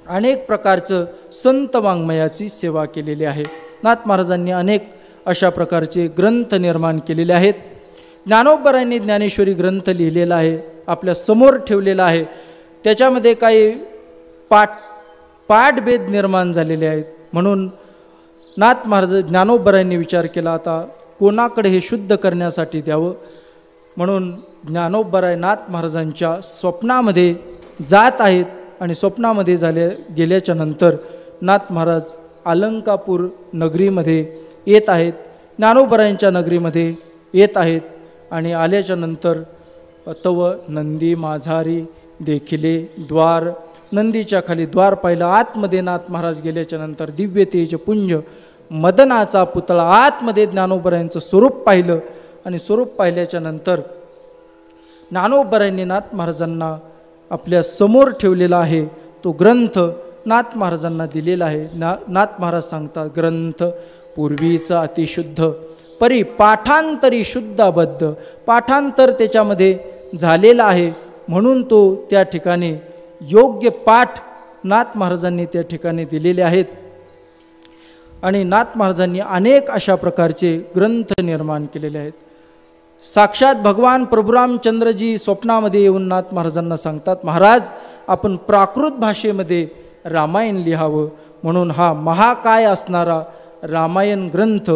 अनेक प्रकारचं संत वाङ्मयाची सेवा केलेली आहे. नाथ महाराजांनी अनेक अशा प्रकारचे ग्रंथ निर्माण केलेले आहेत. ज्ञानोबरायांनी ज्ञानेश्वरी ग्रंथ लिहिलेला आहे, आपल्या समोर ठेवलेला आहे. त्याच्यामध्ये काही पाठभेद निर्माण झालेले आहेत. म्हणून नाथ महाराज ज्ञानोबरायांनी विचार केला, आता कोणाकडे हे शुद्ध करण्यासाठी द्यावं. म्हणून ज्ञानोबराय नाथ महाराजांच्या स्वप्नामध्ये जात आहेत. आणि स्वप्नामध्ये गेल्याच्या नंतर नाथ महाराज अलंकापूर नगरीमध्ये येत आहेत, ज्ञानोबरायांच्या नगरीमध्ये येत आहेत. आणि आल्याच्या नंतर तव नंदी माझारी देखिले द्वार, नंदीच्या खाली द्वार पाहिलं. आतमध्ये नाथ महाराज गेल्याच्या नंतर दिव्य तेज पुंज मदनाचा पुतळा, आतमध्ये ज्ञानोबरायांचं स्वरूप पाहिलं. आणि स्वरूप पाहिल्याच्या नंतर ज्ञानोबरायांनी नाथ महाराजांना आपल्या समोर ठेवलेला आहे तो ग्रंथ नाथ महाराजांना दिलेला आहे. नाथ महाराज सांगतात, ग्रंथ पूर्वीचा अतिशुद्ध परी पाठांतरी शुद्धाबद्ध, पाठांतर त्याच्यामध्ये झालेला आहे, म्हणून तो त्या ठिकाणी योग्य पाठ नाथ महाराजांनी त्या ठिकाणी दिलेले आहेत. आणि नाथ महाराजांनी अनेक अशा प्रकारचे ग्रंथ निर्माण केलेले आहेत. साक्षात भगवान प्रभुरामचंद्रजी स्वप्नामध्ये येऊन नाथ महाराजांना सांगतात, महाराज आपण प्राकृत भाषेमध्ये रामायण लिहावं. म्हणून हा महाकाय असणारा रामायण ग्रंथ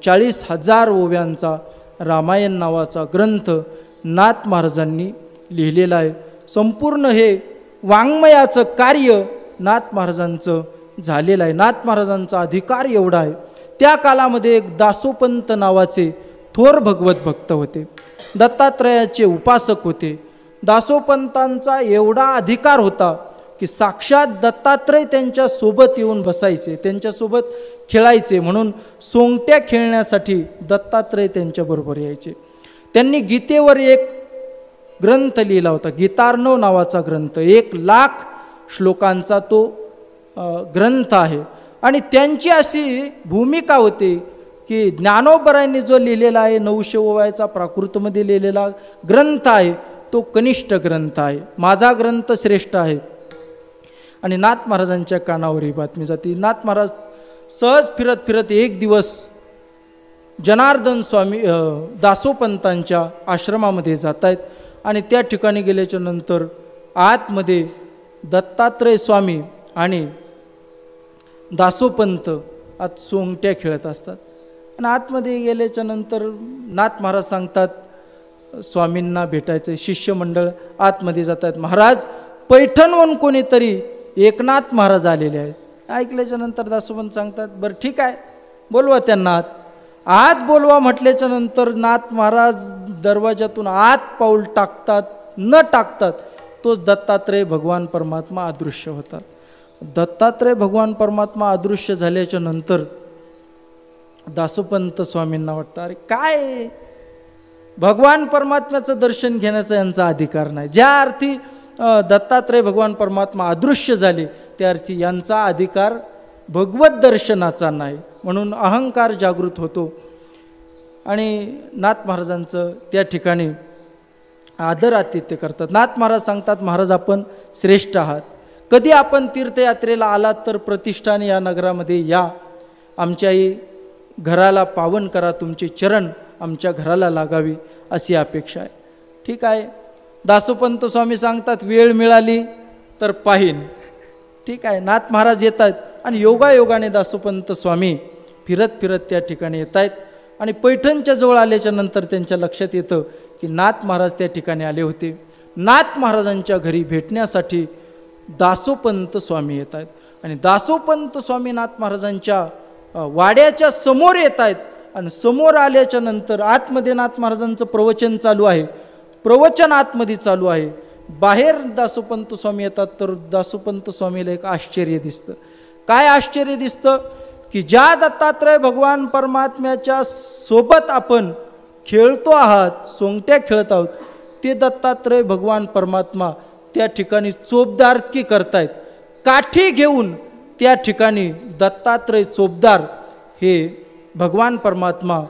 40,000 ओव्यांचा रामायण नावाचा ग्रंथ नाथ महाराजांनी लिहिलेला आहे. संपूर्ण हे वाङ्मयाचं कार्य नाथ महाराजांचं झालेलं आहे. नाथ महाराजांचा अधिकार एवढा आहे. त्या कालामध्ये एक दासोपंत नावाचे थोर भगवत भक्त होते, दत्तात्रयाचे उपासक होते. दासोपंतांचा एवढा अधिकार होता की साक्षात दत्तात्रय त्यांच्या सोबत येऊन बसायचे, त्यांच्यासोबत खेळायचे. म्हणून सोंगट्या खेळण्यासाठी दत्तात्रय त्यांच्याबरोबर यायचे. त्यांनी गीतेवर एक ग्रंथ लिहिला होता, गीतार्णव नावाचा ग्रंथ, 1,00,000 श्लोकांचा तो ग्रंथ आहे. आणि त्यांची अशी भूमिका होती की ज्ञानोबरायांनी जो लिहिलेला आहे 900 ओव्याचा प्राकृतमध्ये लिहिलेला ग्रंथ आहे तो कनिष्ठ ग्रंथ आहे, माझा ग्रंथ श्रेष्ठ आहे. आणि नाथ महाराजांच्या कानावर ही बातमी जाते. नाथ महाराज सहज फिरत फिरत एक दिवस जनार्दन स्वामी दासोपंतांच्या आश्रमामध्ये जात आहेत. आणि त्या ठिकाणी गेल्याच्या नंतर आतमध्ये दत्तात्रय स्वामी आणि दासोपंत आत सोंगट्या खेळत असतात. आणि आतमध्ये गेल्याच्या नंतर नाथ महाराज सांगतात, स्वामींना भेटायचं. शिष्यमंडळ आतमध्ये जात आहेत. महाराज पैठणहून कोणीतरी एकनाथ महाराज आलेले आहेत. ऐकल्याच्या नंतर दासोपंत सांगतात, बरं ठीक आहे, बोलवा त्यांना आत. आत बोलवा म्हटल्याच्या नंतर नाथ महाराज दरवाजातून आत पाऊल टाकतात, न टाकतात तोच दत्तात्रय भगवान परमात्मा अदृश्य होतात. दत्तात्रय भगवान परमात्मा अदृश्य झाल्याच्या नंतर दासोपंत स्वामींना वाटतं, अरे काय भगवान परमात्म्याचं दर्शन घेण्याचा यांचा अधिकार नाही. ज्या अर्थी दत्तात्रय भगवान परमात्मा अदृश्य झाले त्या अर्थी यांचा अधिकार भगवत दर्शनाचा नाही. म्हणून अहंकार जागृत होतो. आणि नाथ महाराजांचं त्या ठिकाणी आदर आतिथ्य करतात. नाथ महाराज सांगतात, महाराज आपण श्रेष्ठ आहात, कधी आपण तीर्थयात्रेला आलात तर प्रतिष्ठाने या नगरामध्ये या. आमच्याही घराला पावन करा, तुमचे चरण आमच्या घराला लागावी अशी अपेक्षा आहे. ठीक आहे. दासोपंत स्वामी सांगतात वेळ मिळाली तर पाहीन. ठीक आहे. नाथ महाराज येत आहेत आणि योगायोगाने दासोपंत स्वामी फिरत फिरत त्या ठिकाणी येत आहेत आणि पैठणच्या जवळ आल्याच्या नंतर त्यांच्या लक्षात येतं की नाथ महाराज त्या ठिकाणी आले होते. नाथ महाराजांच्या घरी भेटण्यासाठी दासोपंत स्वामी येत आहेत आणि दासोपंत स्वामी नाथ महाराजांच्या वाड्याच्या समोर येत आहेत आणि समोर आल्याच्या नंतर आतमध्ये नाथ महाराजांचं प्रवचन चालू आहे. प्रवचन आतमध्ये चालू आहे. बाहेर दासोपंत स्वामी येतात तर दासोपंत स्वामीला एक आश्चर्य दिसतं. काय आश्चर्य दिसतं की ज्या दत्तात्रय भगवान परमात्म्याच्या सोबत आपण खेळतो आहात, सोंगट्या खेळत आहोत, ते दत्तात्रय भगवान परमात्मा त्या ठिकाणी चोपदारकी करतायत. काठी घेऊन त्या ठिकाणी दत्तात्रय चोपदार हे भगवान परमात्मा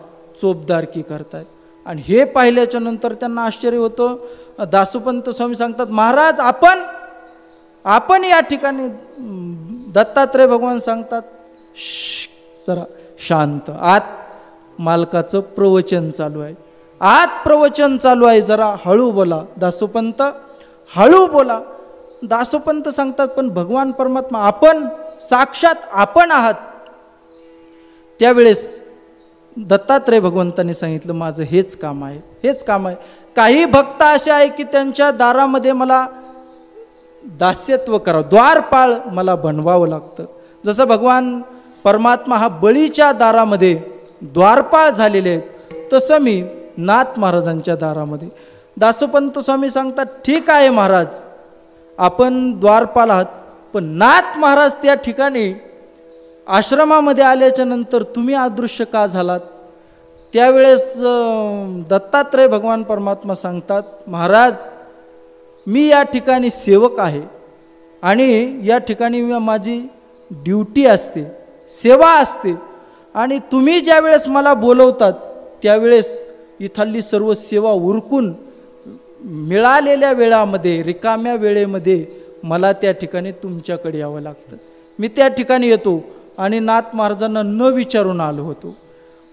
चोपदारकी करतायत. आणि हे पाहिल्याच्या नंतर त्यांना आश्चर्य होतं. दासोपंत स्वामी सांगतात महाराज आपण या ठिकाणी. दत्तात्रय भगवान सांगतात जरा शांत, आत मालकाचं प्रवचन चालू आहे, आत प्रवचन चालू आहे, जरा हळू बोला दासोपंत, हळू बोला. दासोपंत सांगतात पण भगवान परमात्मा आपण साक्षात आपण आहात. त्यावेळेस दत्तात्रय भगवंतांनी सांगितलं माझं हेच काम आहे, हेच काम आहे. काही भक्त असे आहे की त्यांच्या दारामध्ये मला दास्यत्व करावं, द्वारपाळ मला बनवावं लागतं. जसं भगवान परमात्मा हा बळीच्या दारामध्ये द्वारपाळ झालेले आहेत, तसं मी नाथ महाराजांच्या दारामध्ये. दासोपंत स्वामी सांगतात ठीक आहे महाराज, आपण द्वारपाल आहात, पण नाथ महाराज त्या ठिकाणी आश्रमामध्ये आल्याच्या नंतर तुम्ही अदृश्य का झालात? त्यावेळेस दत्तात्रय भगवान परमात्मा सांगतात महाराज मी या ठिकाणी सेवक आहे आणि या ठिकाणी माझी ड्युटी असते, सेवा असते, आणि तुम्ही ज्या वेळेस मला बोलवतात त्यावेळेस इथली सर्व सेवा उरकून मिळालेल्या वेळामध्ये, रिकाम्या वेळेमध्ये मला त्या ठिकाणी तुमच्याकडे यावं लागतं. मी त्या ठिकाणी येतो आणि नाथ महाराजांना न विचारून आलो होतो.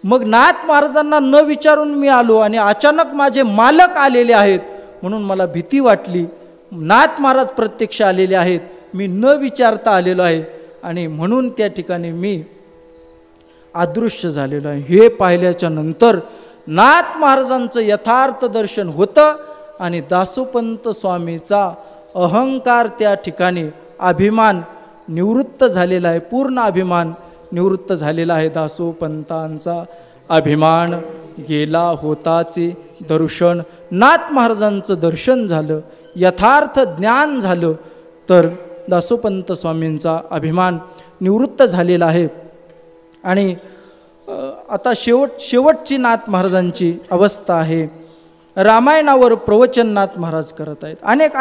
मग नाथ महाराजांना न विचारून मी आलो आणि अचानक माझे मालक आलेले आहेत म्हणून मला भीती वाटली. नाथ महाराज प्रत्यक्ष आलेले आहेत, मी न विचारता आलेलो आहे आणि म्हणून त्या ठिकाणी मी अदृश्य झालेलो आहे. हे पाहिल्याच्या नंतर नाथ महाराजांचं यथार्थ दर्शन होतं आणि दासोपंत स्वामीचा अहंकार त्या ठिकाणी, अभिमान निवृत्त झालेला आहे, पूर्ण अभिमान निवृत्त झालेला आहे. दासोपंतांचा अभिमान गेला होताचे दर्शन. नाथ महाराजांचं दर्शन झालं, यथार्थ ज्ञान झालं, तर दासोपंत स्वामींचा अभिमान निवृत्त झालेला आहे. आणि आता शेवटची नाथ महाराजांची अवस्था आहे. रामायणावर प्रवचन नाथ महाराज करत आहेत. अनेक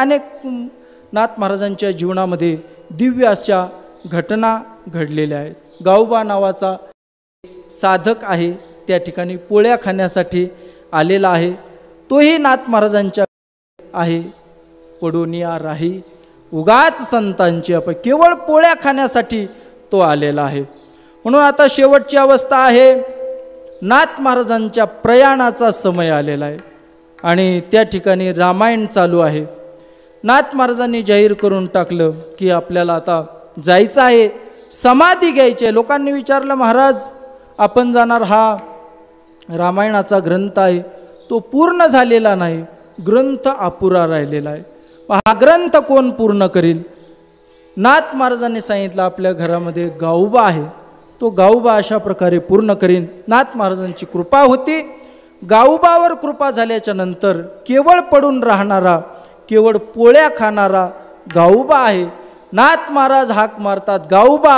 नाथ महाराजांच्या जीवनामध्ये दिव्य अशा घटना घडलेल्या आहेत. गावबा नावाचा साधक आहे, त्या ठिकाणी पोळ्या खाण्यासाठी आलेला आहे. तोही नाथ महाराजांच्या आहे. पडोनिया राही उगाच संतांची केवळ पोळ्या खाण्यासाठी तो आलेला आहे. म्हणून आता शेवटची अवस्था आहे. नाथ महाराजांच्या प्रयाणाचा समय आलेला आहे आणि त्या ठिकाणी रामायण चालू आहे. नाथ महाराजांनी जाहीर करून टाकलं की आपल्याला आता जायचं आहे, समाधी घ्यायची आहे. लोकांनी विचारलं महाराज आपण जाणार, हा रामायणाचा ग्रंथ आहे तो पूर्ण झालेला नाही, ग्रंथ अपुरा राहिलेला आहे, हा ग्रंथ कोण पूर्ण करील? नाथ महाराजांनी सांगितलं आपल्या घरामध्ये गावबा आहे, तो गावबा अशा प्रकारे पूर्ण करीन. नाथ महाराजांची कृपा होती. गावबावर कृपा झाल्याच्या नंतर केवळ पडून राहणारा, केवळ पोळ्या खाणारा गावबा आहे. नाथ महाराज हाक मारतात गावबा,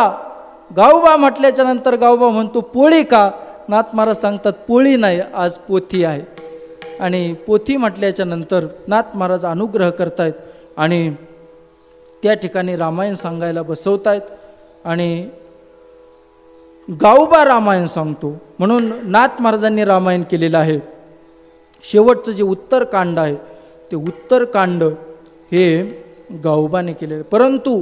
गावबा म्हटल्याच्या नंतर गावबा म्हणतो पोळी का? नाथ महाराज सांगतात पोळी नाही, आज पोथी आहे. आणि पोथी म्हटल्याच्या नंतर नाथ महाराज अनुग्रह करतायत आणि त्या ठिकाणी रामायण सांगायला बसवतायत आणि गावबा रामायण सांगतो. म्हणून नाथ महाराजांनी रामायण केलेलं आहे. शेवटचं जे उत्तरकांड आहे ते उत्तरकांड हे गावबाने केलेलं, परंतु